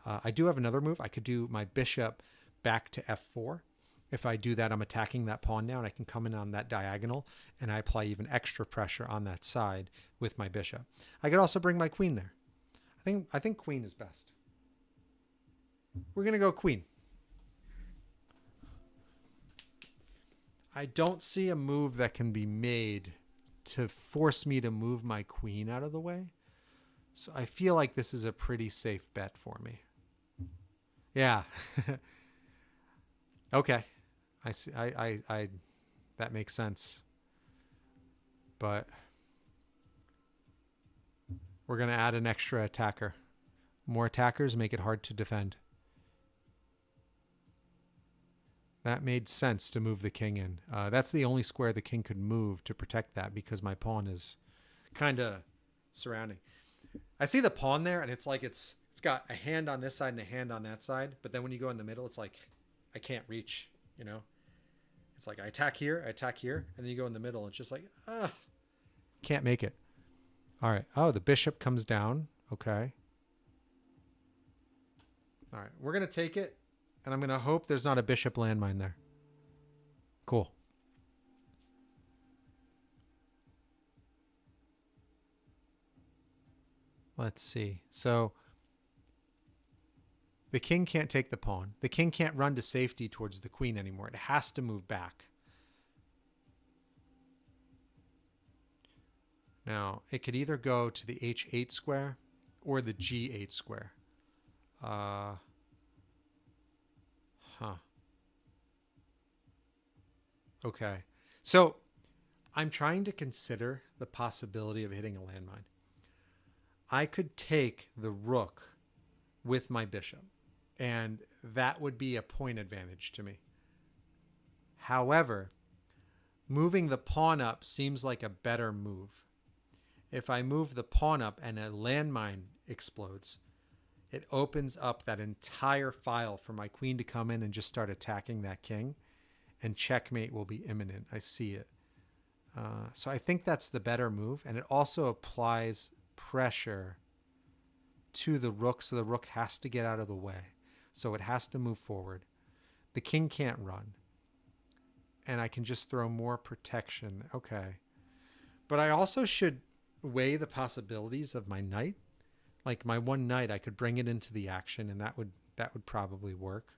I do have another move. I could do my bishop back to F4. If I do that, I'm attacking that pawn now, and I can come in on that diagonal, and I apply even extra pressure on that side with my bishop. I could also bring my queen there. I think queen is best. We're going to go queen. I don't see a move that can be made to force me to move my queen out of the way. So I feel like this is a pretty safe bet for me. Yeah. Okay. I see. I that makes sense. But we're going to add an extra attacker. More attackers make it hard to defend. That made sense to move the king in. That's the only square the king could move to protect that because my pawn is kind of surrounding. I see the pawn there, and it's like it's got a hand on this side and a hand on that side. But then when you go in the middle, it's like I can't reach, you know. It's like I attack here, and then you go in the middle. And it's just like, can't make it. All right. Oh, the bishop comes down. Okay. All right. We're going to take it, and I'm going to hope there's not a bishop landmine there. Cool. Let's see. So the king can't take the pawn. The king can't run to safety towards the queen anymore. It has to move back. Now, it could either go to the h8 square or the g8 square. Okay. So I'm trying to consider the possibility of hitting a landmine. I could take the rook with my bishop, and that would be a point advantage to me. However, moving the pawn up seems like a better move. If I move the pawn up and a landmine explodes, it opens up that entire file for my queen to come in and just start attacking that king, and checkmate will be imminent. I see it. So I think that's the better move, and it also applies pressure to the rook, so the rook has to get out of the way. So it has to move forward. The king can't run. And I can just throw more protection. Okay. But I also should weigh the possibilities of my knight. Like my one knight, I could bring it into the action, and that would probably work.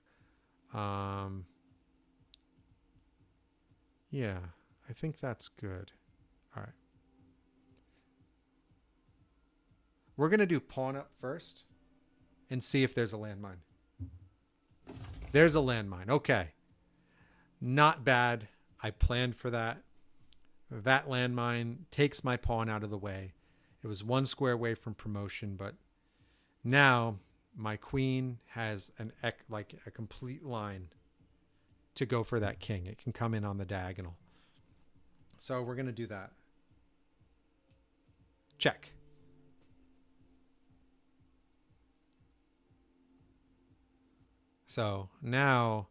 Yeah, I think that's good. All right. We're going to do pawn up first and see if there's a landmine. There's a landmine. Okay. Not bad. I planned for that. That landmine takes my pawn out of the way. It was one square away from promotion, but now my queen has a complete line to go for that king. It can come in on the diagonal. So we're going to do that. Check. So now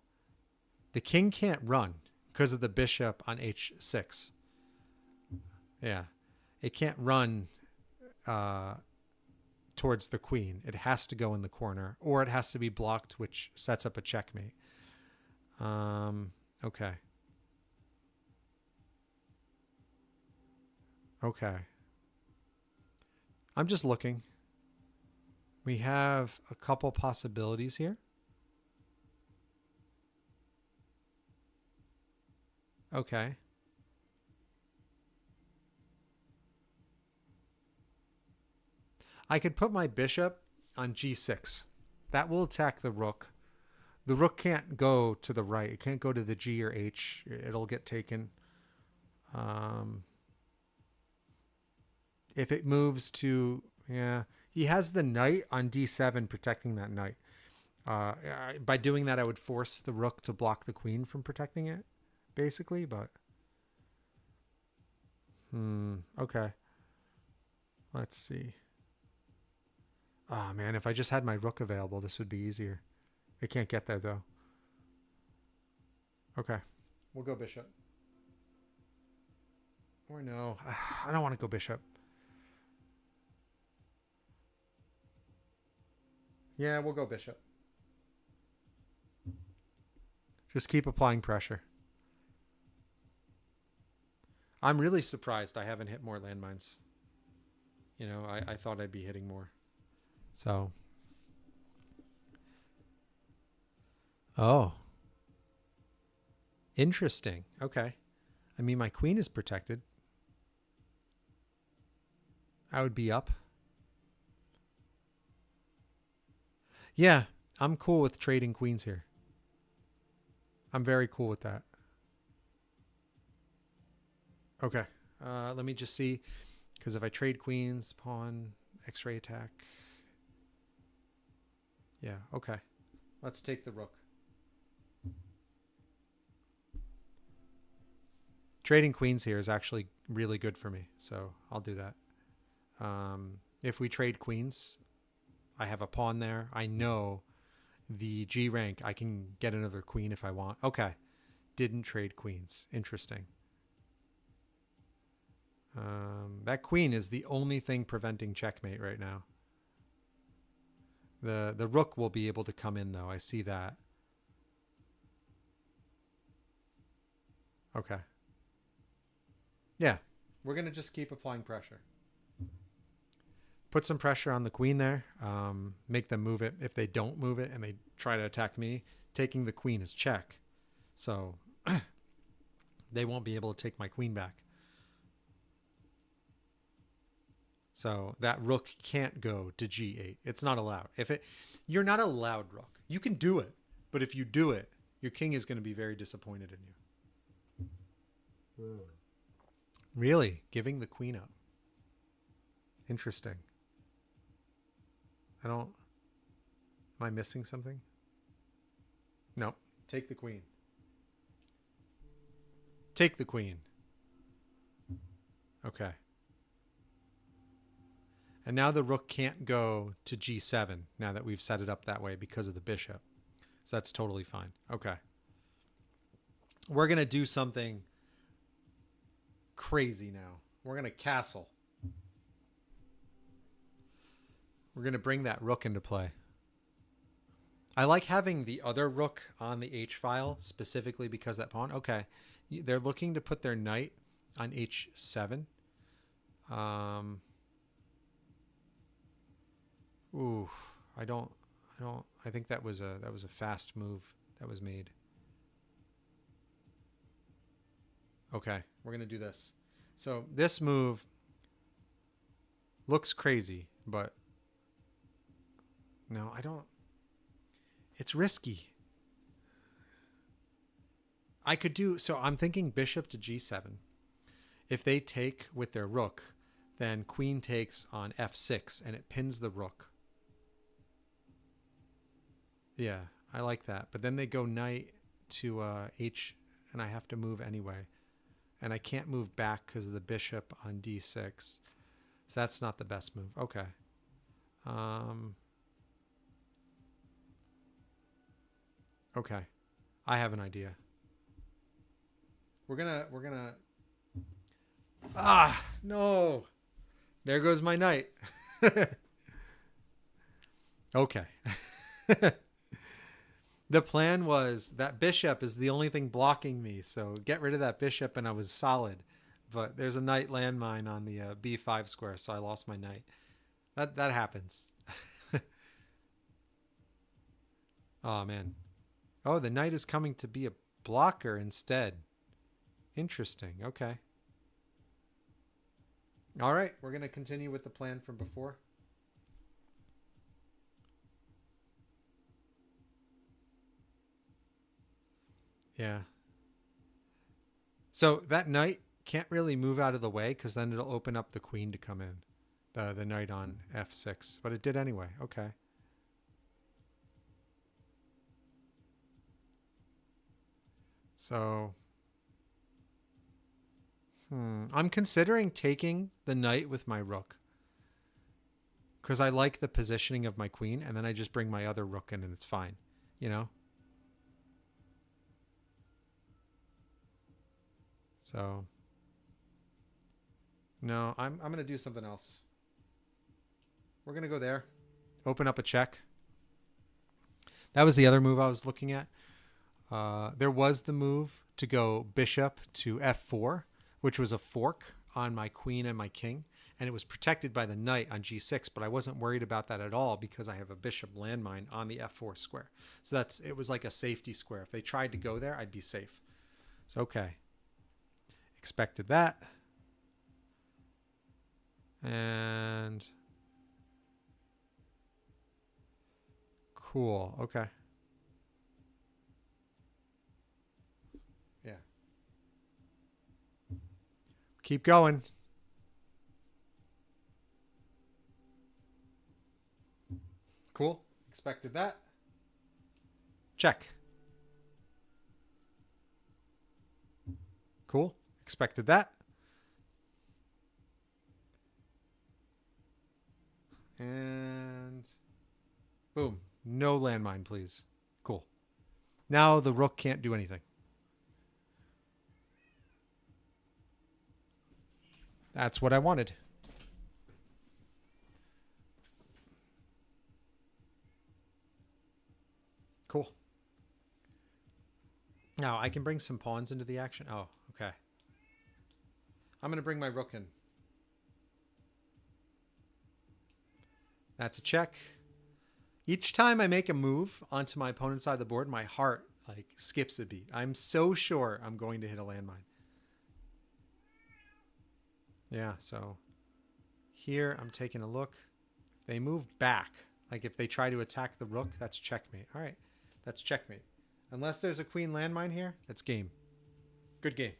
the king can't run because of the bishop on h6. Yeah. It can't run towards the queen. It has to go in the corner, or it has to be blocked, which sets up a checkmate. Okay. Okay. I'm just looking. We have a couple possibilities here. Okay. I could put my bishop on g6. That will attack the rook. The rook can't go to the right. It can't go to the g or h. It'll get taken. If it moves to... Yeah. He has the knight on d7 protecting that knight. By doing that, I would force the rook to block the queen from protecting it, basically, but... Okay. Let's see. Oh, man, if I just had my rook available, this would be easier. It can't get there, though. Okay. We'll go bishop. Or no. I don't want to go bishop. Yeah, we'll go bishop. Just keep applying pressure. I'm really surprised I haven't hit more landmines. You know, I thought I'd be hitting more. So. Oh. Interesting. Okay. I mean, my queen is protected. I would be up. Yeah, I'm cool with trading queens here. I'm very cool with that. Okay. Let me just see. Because if I trade queens, pawn, x-ray attack. Yeah, okay. Let's take the rook. Trading queens here is actually really good for me, so I'll do that. If we trade queens, I have a pawn there. I know the G rank, I can get another queen if I want. Okay. didn't trade queens. Interesting. That queen is the only thing preventing checkmate right now. The rook will be able to come in, though. I see that. Okay. Yeah. We're going to just keep applying pressure. Put some pressure on the queen there. Make them move it. If they don't move it and they try to attack me, taking the queen is check. So they won't be able to take my queen back. So that rook can't go to g8. It's not allowed. You're not allowed rook. You can do it, but if you do it, your king is going to be very disappointed in you. Really? Giving the queen up. Interesting. Am I missing something? No. Take the queen. Take the queen. Okay. And now the rook can't go to g7 now that we've set it up that way because of the bishop. So that's totally fine. Okay. We're going to do something crazy now. We're going to castle. We're going to bring that rook into play. I like having the other rook on the H file specifically because that pawn. Okay. They're looking to put their knight on H7. Ooh, I think that was a fast move that was made. Okay, we're going to do this. So this move looks crazy, but no, it's risky. I could do, so I'm thinking bishop to g7. If they take with their rook, then queen takes on f6 and it pins the rook. Yeah, I like that. But then they go knight to h, and I have to move anyway. And I can't move back because of the bishop on d6. So that's not the best move. Okay. Okay. I have an idea. We're gonna no. There goes my knight. Okay. The plan was that bishop is the only thing blocking me, so get rid of that bishop and I was solid. But there's a knight landmine on the b5 square, so I lost my knight. That happens. Oh, man. Oh, the knight is coming to be a blocker instead. Interesting. Okay. All right, we're going to continue with the plan from before. Yeah. So that knight can't really move out of the way because then it'll open up the queen to come in. The knight on f6. But it did anyway. Okay. So I'm considering taking the knight with my rook because I like the positioning of my queen, and then I just bring my other rook in and it's fine, you know? So no, I'm going to do something else. We're going to go there. Open up a check. That was the other move I was looking at. There was the move to go bishop to f4, which was a fork on my queen and my king, and it was protected by the knight on g6, but I wasn't worried about that at all because I have a bishop landmine on the f4 square. So it was like a safety square. If they tried to go there, I'd be safe. So okay. Expected that. And cool. Okay. Yeah. Keep going. Cool. Expected that. Check. Cool. Expected that. And boom. No landmine, please. Cool. Now the rook can't do anything. That's what I wanted. Cool. Now I can bring some pawns into the action. Oh, okay. I'm going to bring my rook in. That's a check. Each time I make a move onto my opponent's side of the board, my heart like skips a beat. I'm so sure I'm going to hit a landmine. Yeah, so here I'm taking a look. They move back. Like if they try to attack the rook, that's checkmate. All right, that's checkmate. Unless there's a queen landmine here, that's game. Good game.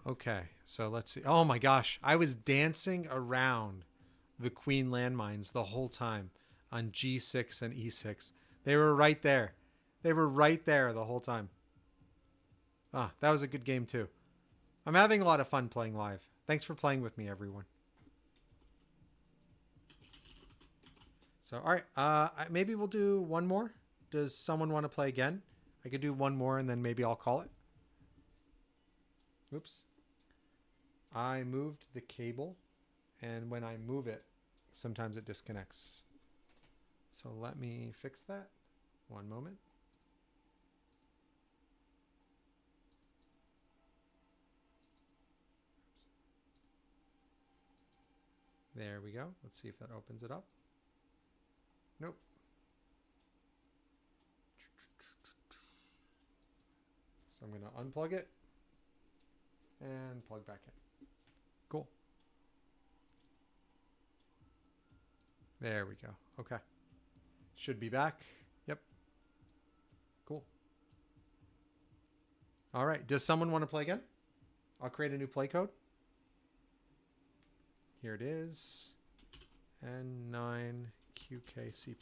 Okay, so let's see. Oh my gosh, I was dancing around the queen landmines the whole time on G6 and E6. They were right there. They were right there the whole time. Ah, that was a good game too. I'm having a lot of fun playing live. Thanks for playing with me, everyone. So, all right, maybe we'll do one more. Does someone want to play again? I could do one more and then maybe I'll call it. Oops. I moved the cable, and when I move it, sometimes it disconnects. So let me fix that. One moment. There we go. Let's see if that opens it up. Nope. So I'm going to unplug it and plug back in. Cool. There we go. Okay. Should be back. Yep. Cool. All right. Does someone want to play again? I'll create a new play code. Here it is. N9QKCP. If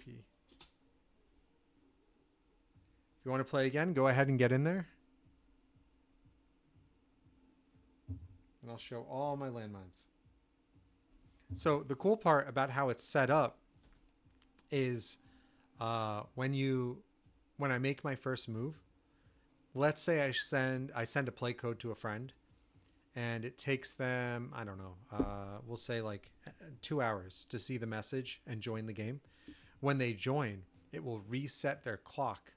you want to play again, go ahead and get in there. And I'll show all my landmines. So the cool part about how it's set up is when I make my first move, let's say I send a play code to a friend, and it takes them, I don't know, we'll say like 2 hours to see the message and join the game. When they join, it will reset their clock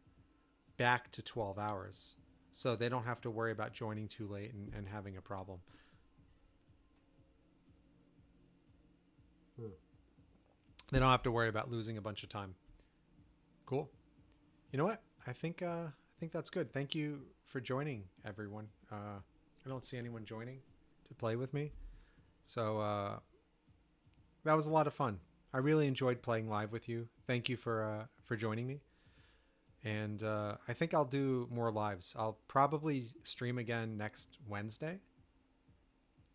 back to 12 hours. So they don't have to worry about joining too late and having a problem. They don't have to worry about losing a bunch of time. Cool. You know what? I think that's good. Thank you for joining, everyone. I don't see anyone joining to play with me. So that was a lot of fun. I really enjoyed playing live with you. Thank you for joining me. And I think I'll do more lives. I'll probably stream again next Wednesday.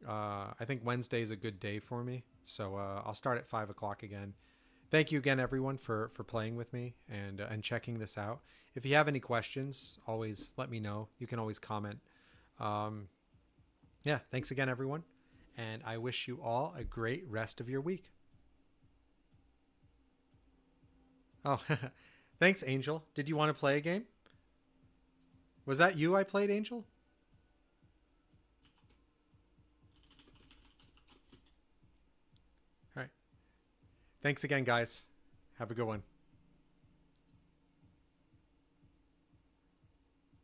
I think Wednesday is a good day for me. So I'll start at 5 o'clock again. Thank you again, everyone, for playing with me and checking this out. If you have any questions, always let me know. You can always comment. Yeah, thanks again, everyone. And I wish you all a great rest of your week. Oh, thanks, Angel. Did you want to play a game? Was that you I played, Angel? All right. Thanks again, guys. Have a good one.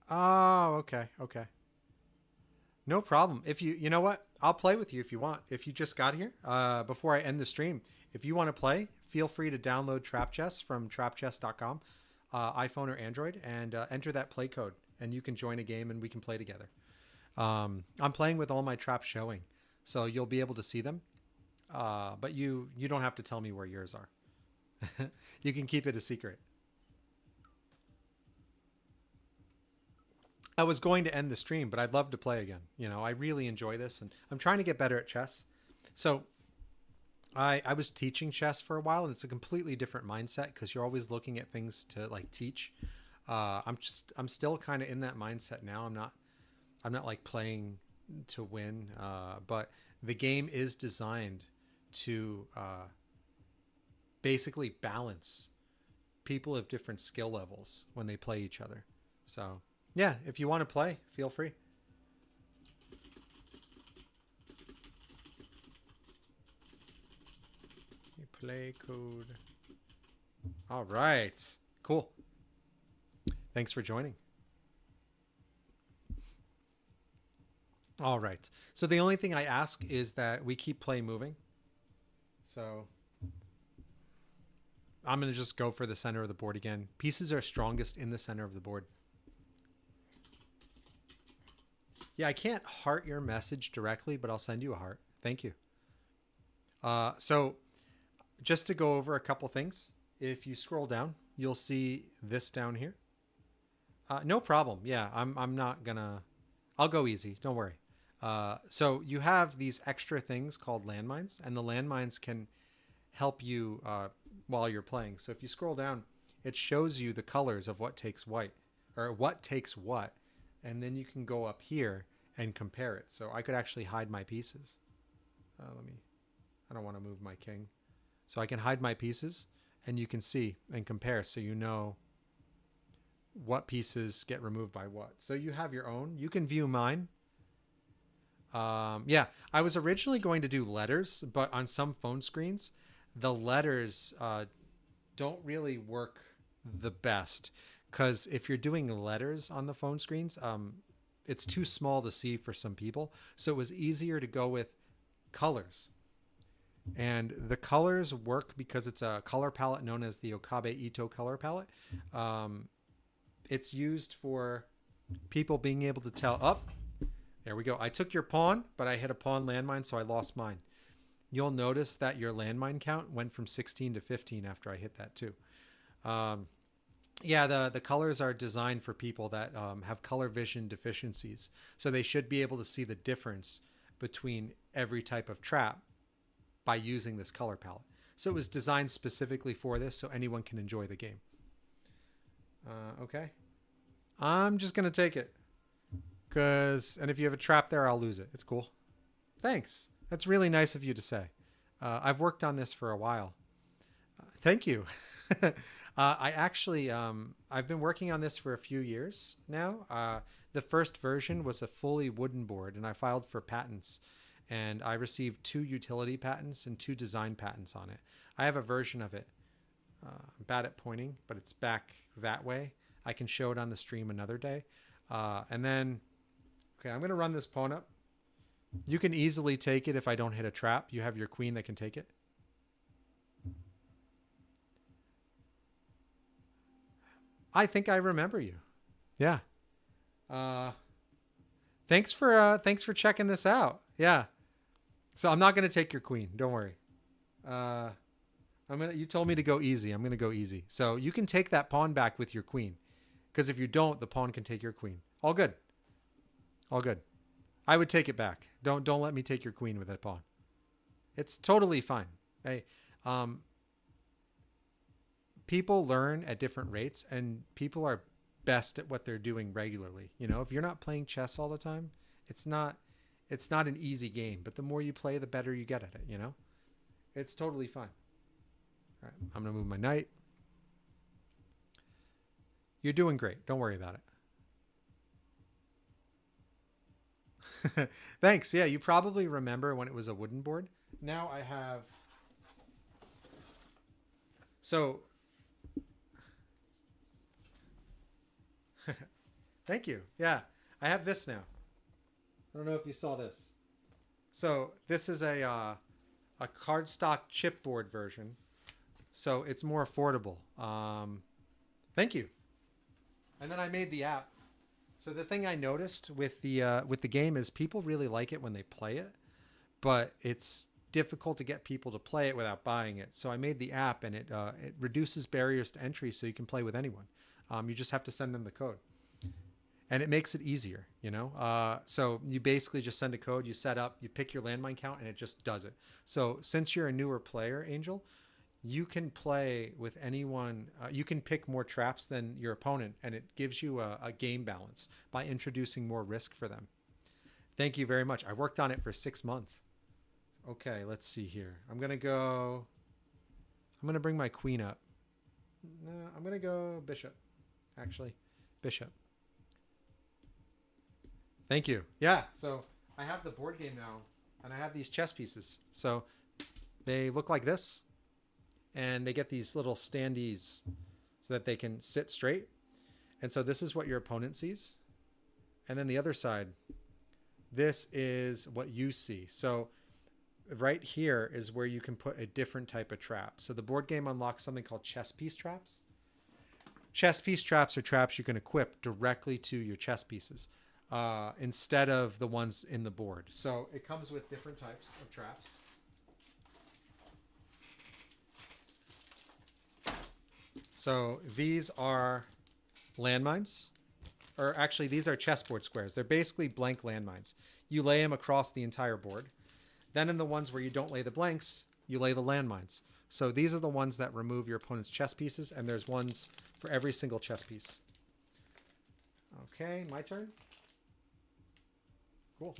Oh, okay. Okay. No problem. If you know what? I'll play with you if you want. If you just got here, before I end the stream, if you want to play, feel free to download Trap Chess from trapchess.com, iPhone or Android, and enter that play code, and you can join a game and we can play together. I'm playing with all my traps showing, so you'll be able to see them. But you don't have to tell me where yours are. You can keep it a secret. I was going to end the stream, but I'd love to play again. You know, I really enjoy this, and I'm trying to get better at chess. So I was teaching chess for a while, and it's a completely different mindset because you're always looking at things to like teach. I'm still kind of in that mindset now. I'm not like playing to win, but the game is designed to basically balance people of different skill levels when they play each other. So yeah, if you want to play, feel free. Play code. All right. Cool. Thanks for joining. All right. So the only thing I ask is that we keep play moving. So I'm going to just go for the center of the board again. Pieces are strongest in the center of the board. Yeah, I can't heart your message directly, but I'll send you a heart. Thank you. So just to go over a couple things, if you scroll down, you'll see this down here. No problem. Yeah, I'm not gonna, I'll go easy. Don't worry. So you have these extra things called landmines, and the landmines can help you while you're playing. So if you scroll down, it shows you the colors of what takes white, or what takes what, and then you can go up here and compare it. So I could actually hide my pieces. I don't want to move my king. So I can hide my pieces, and you can see and compare, so you know what pieces get removed by what. So you have your own. You can view mine. Yeah, I was originally going to do letters, but on some phone screens, the letters don't really work the best, because if you're doing letters on the phone screens, it's too small to see for some people. So it was easier to go with colors. And the colors work because it's a color palette known as the Okabe Ito color palette. It's used for people being able to tell, oh, there we go. I took your pawn, but I hit a pawn landmine, so I lost mine. You'll notice that your landmine count went from 16 to 15 after I hit that too. Yeah, the colors are designed for people that have color vision deficiencies. So they should be able to see the difference between every type of trap by using this color palette. So it was designed specifically for this, so anyone can enjoy the game. Okay. I'm just going to take it. And if you have a trap there, I'll lose it. It's cool. Thanks. That's really nice of you to say. I've worked on this for a while. Thank you. I actually, I've been working on this for a few years now. The first version was a fully wooden board, and I filed for patents. And I received 2 utility patents and 2 design patents on it. I have a version of it. I'm bad at pointing, but it's back that way. I can show it on the stream another day. And then, okay, I'm going to run this pawn up. You can easily take it if I don't hit a trap. You have your queen that can take it. I think I remember you. Yeah. Thanks for checking this out. Yeah. So I'm not going to take your queen. Don't worry. You told me to go easy. I'm going to go easy. So you can take that pawn back with your queen, because if you don't, the pawn can take your queen. All good. All good. I would take it back. Don't let me take your queen with that pawn. It's totally fine. Hey, people learn at different rates, and people are best at what they're doing regularly. You know, if you're not playing chess all the time, it's not an easy game, but the more you play, the better you get at it, you know? It's totally fine. All right, I'm going to move my knight. You're doing great. Don't worry about it. Thanks. Yeah, you probably remember when it was a wooden board. Now I have... So... Thank you. Yeah, I have this now. I don't know if you saw this. So this is a cardstock chipboard version, so it's more affordable. Thank you. And then I made the app. So the thing I noticed with the game is people really like it when they play it, but it's difficult to get people to play it without buying it. So I made the app, and it reduces barriers to entry, so you can play with anyone. You just have to send them the code. And it makes it easier, you know? So you basically just send a code, you set up, you pick your landmine count, and it just does it. So since you're a newer player, Angel, you can play with anyone. You can pick more traps than your opponent, and it gives you a game balance by introducing more risk for them. Thank you very much. I worked on it for 6 months. Okay, let's see here. I'm going to bring my queen up. No, I'm going to go bishop, actually. Bishop. Thank you. Yeah, so I have the board game now, and I have these chess pieces. So they look like this. and they get these little standees so that they can sit straight. And so this is what your opponent sees. And then the other side, this is what you see. So right here is where you can put a different type of trap. So the board game unlocks something called chess piece traps. Chess piece traps are traps you can equip directly to your chess pieces instead of the ones in the board. So it comes with different types of traps. So these are landmines, or actually these are chessboard squares. They're basically blank landmines. You lay them across the entire board. Then in the ones where you don't lay the blanks, you lay the landmines. So these are the ones that remove your opponent's chess pieces, and there's ones for every single chess piece. Okay, my turn. Cool.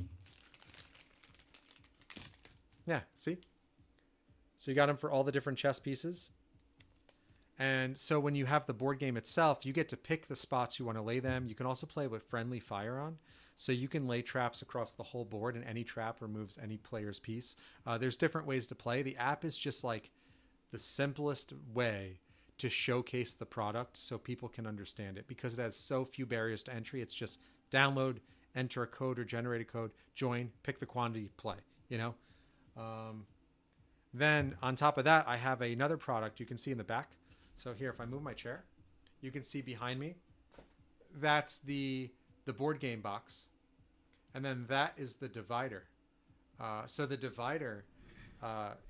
Yeah, see? So you got them for all the different chess pieces. And so when you have the board game itself, you get to pick the spots you want to lay them. You can also play with friendly fire on. So you can lay traps across the whole board, and any trap removes any player's piece. There's different ways to play. The app is just like the simplest way to showcase the product so people can understand it, because it has so few barriers to entry. It's just download, enter a code or generate a code, join, pick the quantity, play, you know? Then on top of that, I have another product you can see in the back. So here, if I move my chair, you can see behind me, that's the board game box. And then that is the divider. So the divider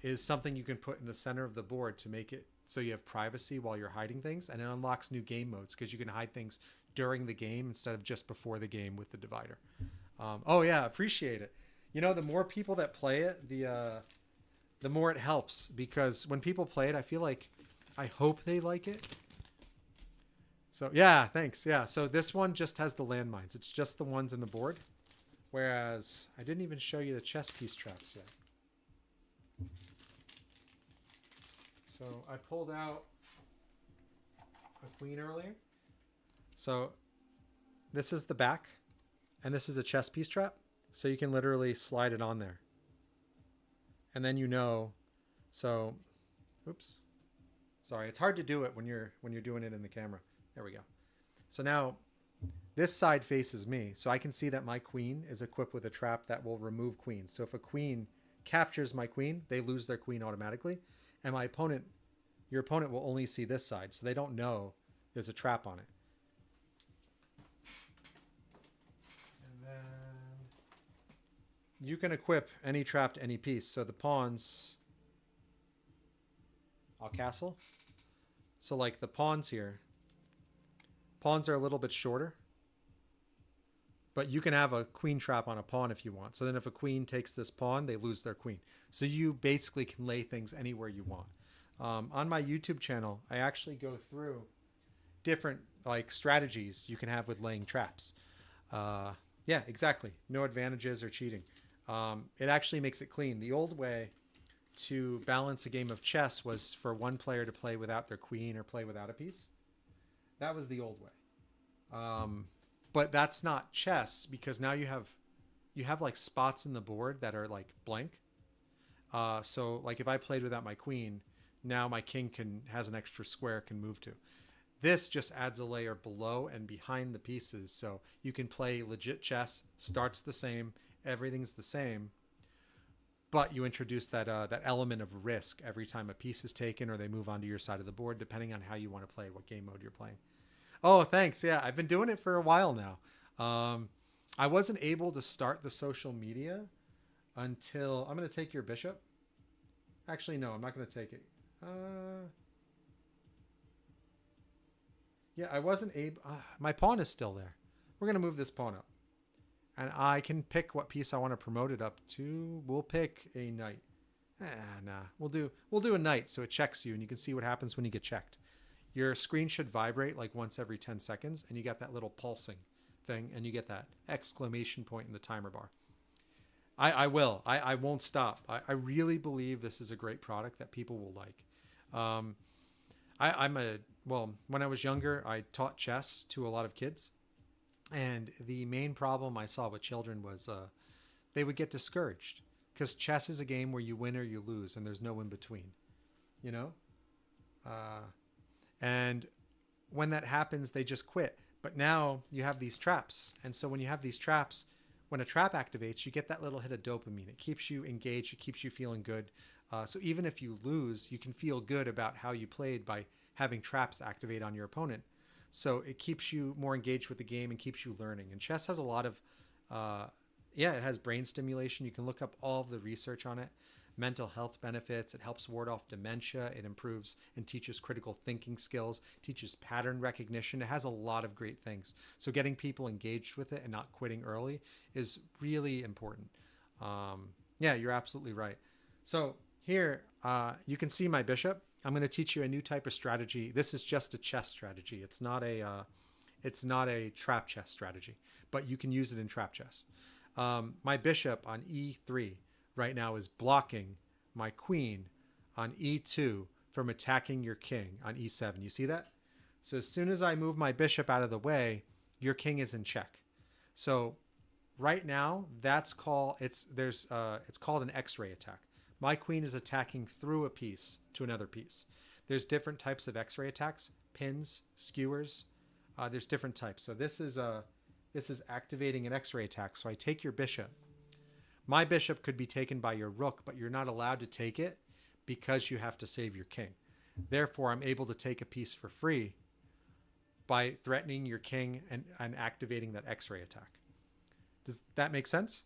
is something you can put in the center of the board to make it so you have privacy while you're hiding things. And it unlocks new game modes because you can hide things during the game instead of just before the game with the divider. Oh yeah, appreciate it. You know, the more people that play it, the more it helps, because when people play it, I hope they like it. So yeah, thanks. Yeah, so this one just has the landmines. It's just the ones in the board. Whereas I didn't even show you the chess piece traps yet. So I pulled out a queen earlier. So this is the back, and this is a chess piece trap. So you can literally slide it on there. And then so, oops. Sorry, it's hard to do it when you're doing it in the camera. There we go. So now this side faces me, so I can see that my queen is equipped with a trap that will remove queens. So if a queen captures my queen, they lose their queen automatically. And your opponent will only see this side, so they don't know there's a trap on it. And then you can equip any trap to any piece. So the pawns, I'll castle. So like the pawns here, pawns are a little bit shorter, but you can have a queen trap on a pawn if you want. So then if a queen takes this pawn, they lose their queen. So you basically can lay things anywhere you want. On my YouTube channel, I actually go through different like strategies you can have with laying traps. Yeah, exactly. No advantages or cheating. It actually makes it clean. The old way to balance a game of chess was for one player to play without their queen or play without a piece. That was the old way. But that's not chess, because now you have like spots in the board that are like blank. So like if I played without my queen, now my king has an extra square can move to. This just adds a layer below and behind the pieces, so you can play legit chess. Starts the same, everything's the same, but you introduce that element of risk every time a piece is taken or they move onto your side of the board, depending on how you want to play, what game mode you're playing. Oh, thanks. Yeah, I've been doing it for a while now. I wasn't able to start the social media until... I'm going to take your bishop. Actually, no, I'm not going to take it. Yeah, I wasn't able... my pawn is still there. We're going to move this pawn up. And I can pick what piece I want to promote it up to. We'll pick a knight. Nah. We'll do a knight, so it checks you, and you can see what happens when you get checked. Your screen should vibrate like once every 10 seconds, and you got that little pulsing thing, and you get that exclamation point in the timer bar. I will. I won't stop. I really believe this is a great product that people will like. When I was younger, I taught chess to a lot of kids. And the main problem I saw with children was they would get discouraged, because chess is a game where you win or you lose, and there's no in between, you know? And when that happens, they just quit. But now you have these traps. And so when you have these traps, when a trap activates, you get that little hit of dopamine. It keeps you engaged. It keeps you feeling good. So even if you lose, you can feel good about how you played by having traps activate on your opponent. So it keeps you more engaged with the game and keeps you learning. And chess has a lot of, it has brain stimulation. You can look up all of the research on it. Mental health benefits. It helps ward off dementia. It improves and teaches critical thinking skills, teaches pattern recognition. It has a lot of great things. So getting people engaged with it and not quitting early is really important. You're absolutely right. So here, you can see my bishop. I'm going to teach you a new type of strategy. This is just a chess strategy. It's not a trap chess strategy, but you can use it in trap chess. My bishop on e3 right now is blocking my queen on e2 from attacking your king on e7. You see that? So as soon as I move my bishop out of the way, your king is in check. So right now, it's called an X-ray attack. My queen is attacking through a piece to another piece. There's different types of X-ray attacks, pins, skewers. There's different types. So this is activating an X-ray attack. So I take your bishop. My bishop could be taken by your rook, but you're not allowed to take it because you have to save your king. Therefore, I'm able to take a piece for free by threatening your king and activating that X-ray attack. Does that make sense?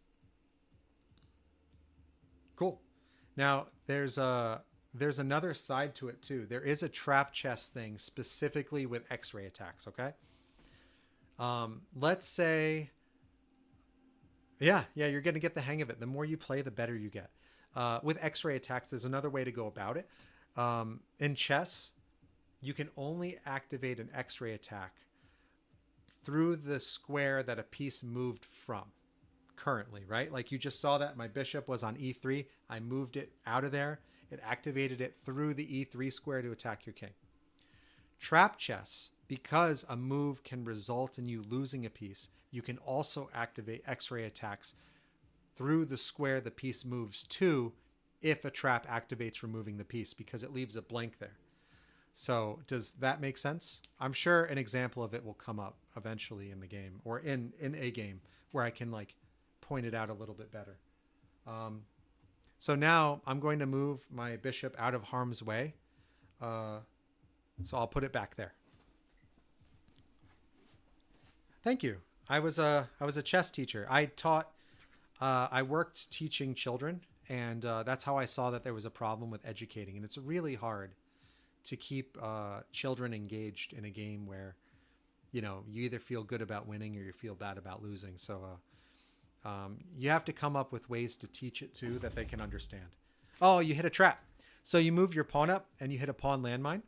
Cool. Now, there's another side to it too. There is a trap chess thing specifically with X-ray attacks, okay? Let's say... Yeah, you're going to get the hang of it. The more you play, the better you get. With X-ray attacks, there's another way to go about it. In chess, you can only activate an X-ray attack through the square that a piece moved from currently, right? Like you just saw that my bishop was on e3. I moved it out of there. It activated it through the e3 square to attack your king. Trap chess, because a move can result in you losing a piece, you can also activate X-ray attacks through the square the piece moves to if a trap activates removing the piece, because it leaves a blank there. So does that make sense? I'm sure an example of it will come up eventually in the game, or in a game where I can like point it out a little bit better. So now I'm going to move my bishop out of harm's way. So I'll put it back there. Thank you. I was a chess teacher. I worked teaching children, and that's how I saw that there was a problem with educating. And it's really hard to keep children engaged in a game where, you either feel good about winning or you feel bad about losing. So you have to come up with ways to teach it too that they can understand. Oh, you hit a trap. So you move your pawn up and you hit a pawn landmine.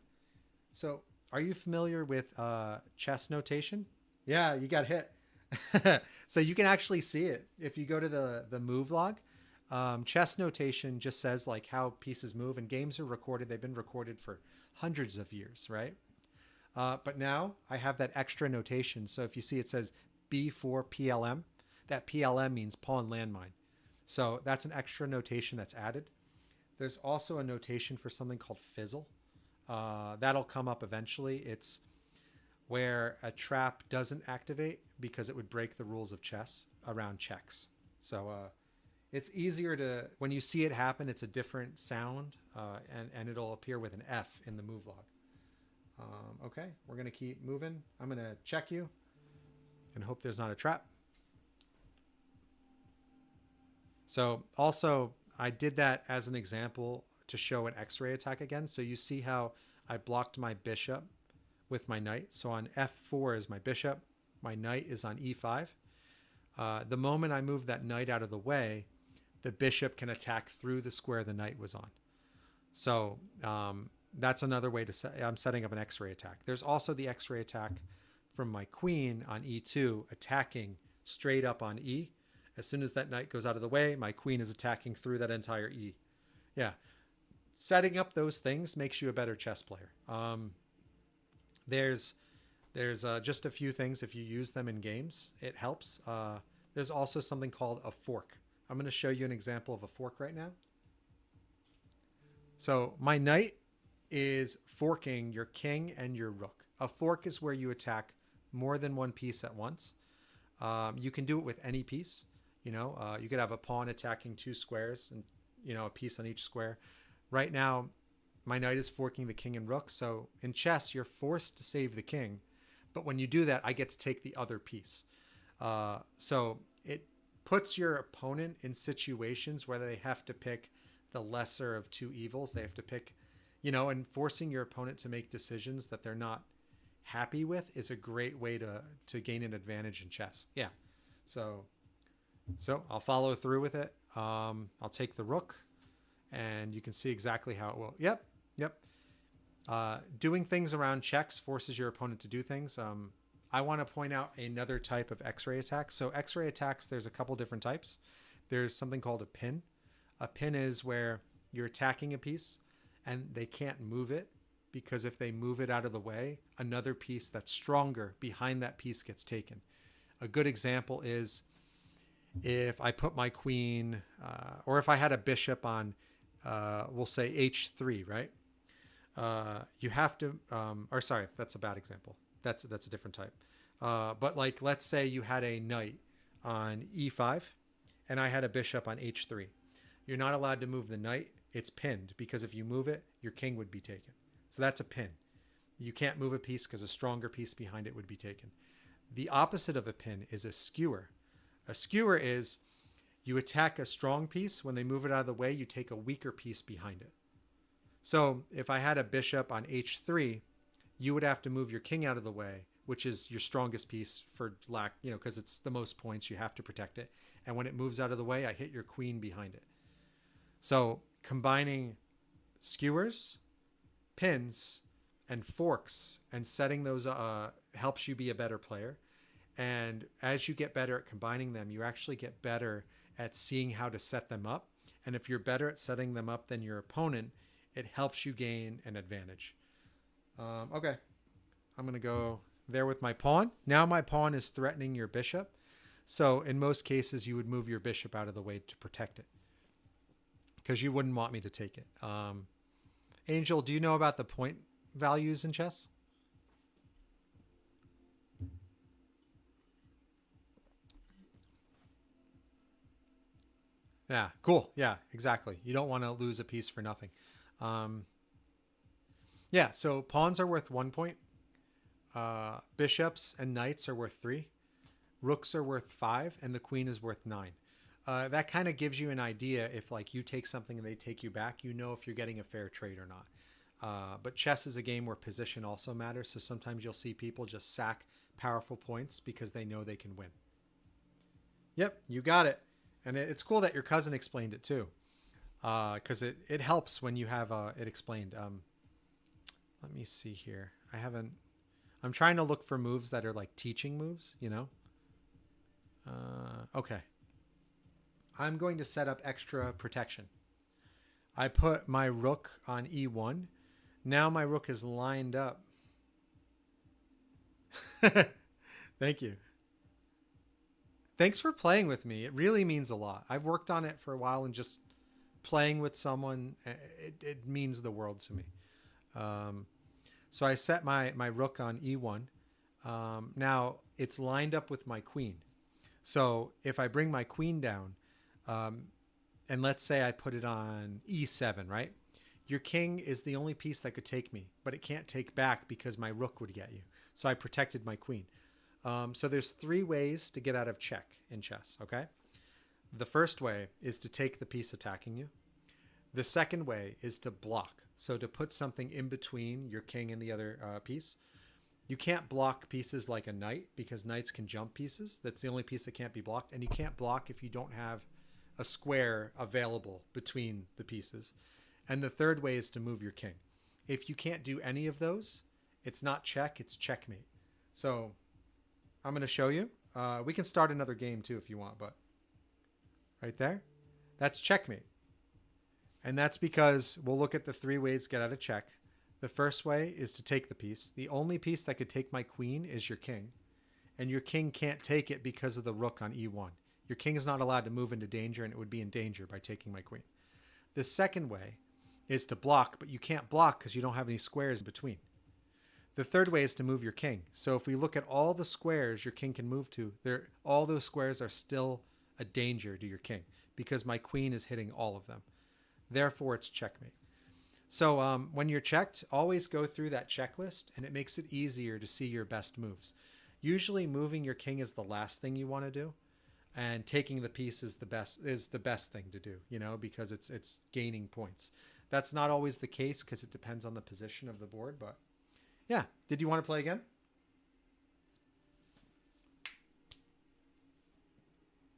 So are you familiar with chess notation? Yeah, you got hit. So you can actually see it if you go to the move log. Chess notation just says like how pieces move, and games are recorded. They've been recorded for hundreds of years, right? But now I have that extra notation. So if you see it says B4 PLM, that PLM means pawn landmine. So that's an extra notation that's added. There's also a notation for something called fizzle. That'll come up eventually. It's where a trap doesn't activate because it would break the rules of chess around checks. So it's easier to, when you see it happen, it's a different sound, and it'll appear with an F in the move log. Okay, we're going to keep moving. I'm going to check you and hope there's not a trap. So also, I did that as an example to show an X-ray attack again. So you see how I blocked my bishop with my knight. So on F4 is my bishop. My knight is on E5. The moment I move that knight out of the way, the bishop can attack through the square the knight was on. So that's another way to set. I'm setting up an X-ray attack. There's also the X-ray attack from my queen on E2, attacking straight up on E. As soon as that knight goes out of the way, my queen is attacking through that entire E. Yeah. Setting up those things makes you a better chess player. There's just a few things. If you use them in games, it helps. There's also something called a fork. I'm going to show you an example of a fork right now. So my knight is forking your king and your rook. A fork is where you attack more than one piece at once. You can do it with any piece. You could have a pawn attacking two squares and, a piece on each square. Right now, my knight is forking the king and rook. So in chess, you're forced to save the king. But when you do that, I get to take the other piece. So it puts your opponent in situations where they have to pick the lesser of two evils. They have to pick, and forcing your opponent to make decisions that they're not happy with is a great way to gain an advantage in chess. Yeah. So I'll follow through with it. I'll take the rook, and you can see exactly how it will. Yep. Doing things around checks forces your opponent to do things. I want to point out another type of X-ray attacks. So X-ray attacks, there's a couple different types. There's something called a pin. A pin is where you're attacking a piece and they can't move it, because if they move it out of the way, another piece that's stronger behind that piece gets taken. A good example is if I put my queen, or if I had a bishop on, we'll say h3, right? You have to, or sorry, that's a bad example. That's a different type. But like, let's say you had a knight on e5 and I had a bishop on h3. You're not allowed to move the knight. It's pinned, because if you move it, your king would be taken. So that's a pin. You can't move a piece because a stronger piece behind it would be taken. The opposite of a pin is a skewer. A skewer is you attack a strong piece. When they move it out of the way, you take a weaker piece behind it. So if I had a bishop on h3, you would have to move your king out of the way, which is your strongest piece for lack, because it's the most points. You have to protect it. And when it moves out of the way, I hit your queen behind it. So combining skewers, pins, and forks and setting those helps you be a better player. And as you get better at combining them, you actually get better at seeing how to set them up. And if you're better at setting them up than your opponent, it helps you gain an advantage. Okay, I'm going to go there with my pawn. Now my pawn is threatening your bishop. So in most cases, you would move your bishop out of the way to protect it, because you wouldn't want me to take it. Angel, do you know about the point values in chess? Yeah, cool. Yeah, exactly. You don't want to lose a piece for nothing. Yeah, so pawns are worth 1 point. Bishops and knights are worth 3. Rooks are worth 5, and the queen is worth 9. That kind of gives you an idea. If like you take something and they take you back, if you're getting a fair trade or not. But chess is a game where position also matters. So sometimes you'll see people just sack powerful points because they know they can win. Yep, you got it. And it's cool that your cousin explained it too, because it helps when you have it explained. Let me see here. I'm trying to look for moves that are like teaching moves, Okay. I'm going to set up extra protection. I put my rook on e1. Now my rook is lined up. Thank you. Thanks for playing with me. It really means a lot. I've worked on it for a while, and just playing with someone, it means the world to me. So I set my rook on e1. Now it's lined up with my queen. So if I bring my queen down, and let's say I put it on e7, right? Your king is the only piece that could take me, but it can't take back because my rook would get you. So I protected my queen. So there's 3 ways to get out of check in chess, okay? The first way is to take the piece attacking you. The second way is to block. So to put something in between your king and the other piece. You can't block pieces like a knight, because knights can jump pieces. That's the only piece that can't be blocked. And you can't block if you don't have a square available between the pieces. And the third way is to move your king. If you can't do any of those, it's not check, it's checkmate. So I'm going to show you. We can start another game too if you want, but right there, that's checkmate. And that's because we'll look at the 3 ways to get out of check. The first way is to take the piece. The only piece that could take my queen is your king. And your king can't take it because of the rook on e1. Your king is not allowed to move into danger, and it would be in danger by taking my queen. The second way is to block, but you can't block because you don't have any squares in between. The third way is to move your king. So if we look at all the squares your king can move to, all those squares are still a danger to your king because my queen is hitting all of them. Therefore, it's checkmate. So when you're checked, always go through that checklist, and it makes it easier to see your best moves. Usually, moving your king is the last thing you want to do, and taking the piece is the best thing to do. Because it's gaining points. That's not always the case because it depends on the position of the board, but. Yeah. Did you want to play again?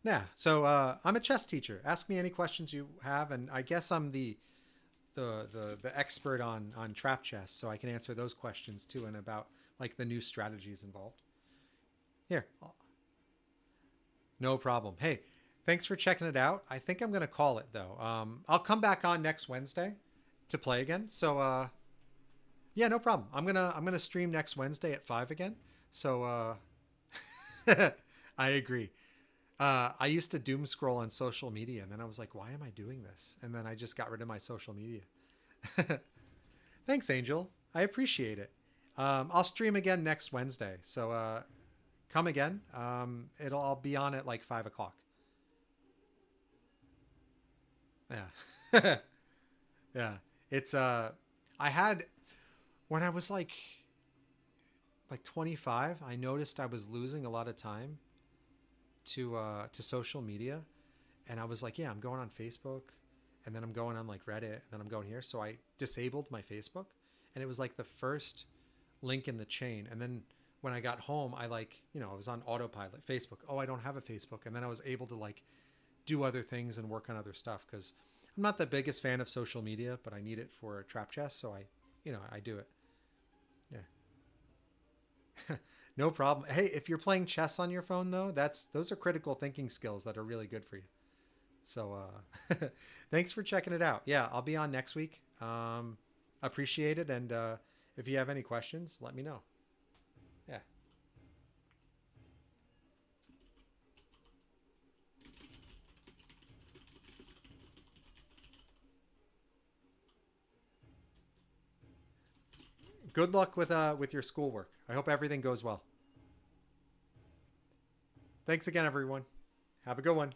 Yeah. So I'm a chess teacher. Ask me any questions you have, and I guess I'm the expert on trap chess, so I can answer those questions too, and about like the new strategies involved. Here. No problem. Hey, thanks for checking it out. I think I'm gonna call it though. I'll come back on next Wednesday to play again. So yeah, no problem. I'm gonna stream next Wednesday at 5 again. So I agree. I used to doom scroll on social media, and then I was like, why am I doing this? And then I just got rid of my social media. Thanks, Angel. I appreciate it. I'll stream again next Wednesday. So come again. I'll be on at like 5 o'clock. Yeah. Yeah. It's I had when I was like 25, I noticed I was losing a lot of time to social media, and I was like, yeah, I'm going on Facebook, and then I'm going on like Reddit, and then I'm going here. So I disabled my Facebook, and it was like the first link in the chain. And then when I got home, I was on autopilot. Facebook. Oh, I don't have a Facebook, and then I was able to like do other things and work on other stuff because I'm not the biggest fan of social media, but I need it for trap chess, so I do it. Yeah. No problem. Hey, if you're playing chess on your phone though, those are critical thinking skills that are really good for you. So thanks for checking it out. Yeah, I'll be on next week. Appreciate it, and if you have any questions, let me know. Yeah. Good luck with your schoolwork. I hope everything goes well. Thanks again, everyone. Have a good one.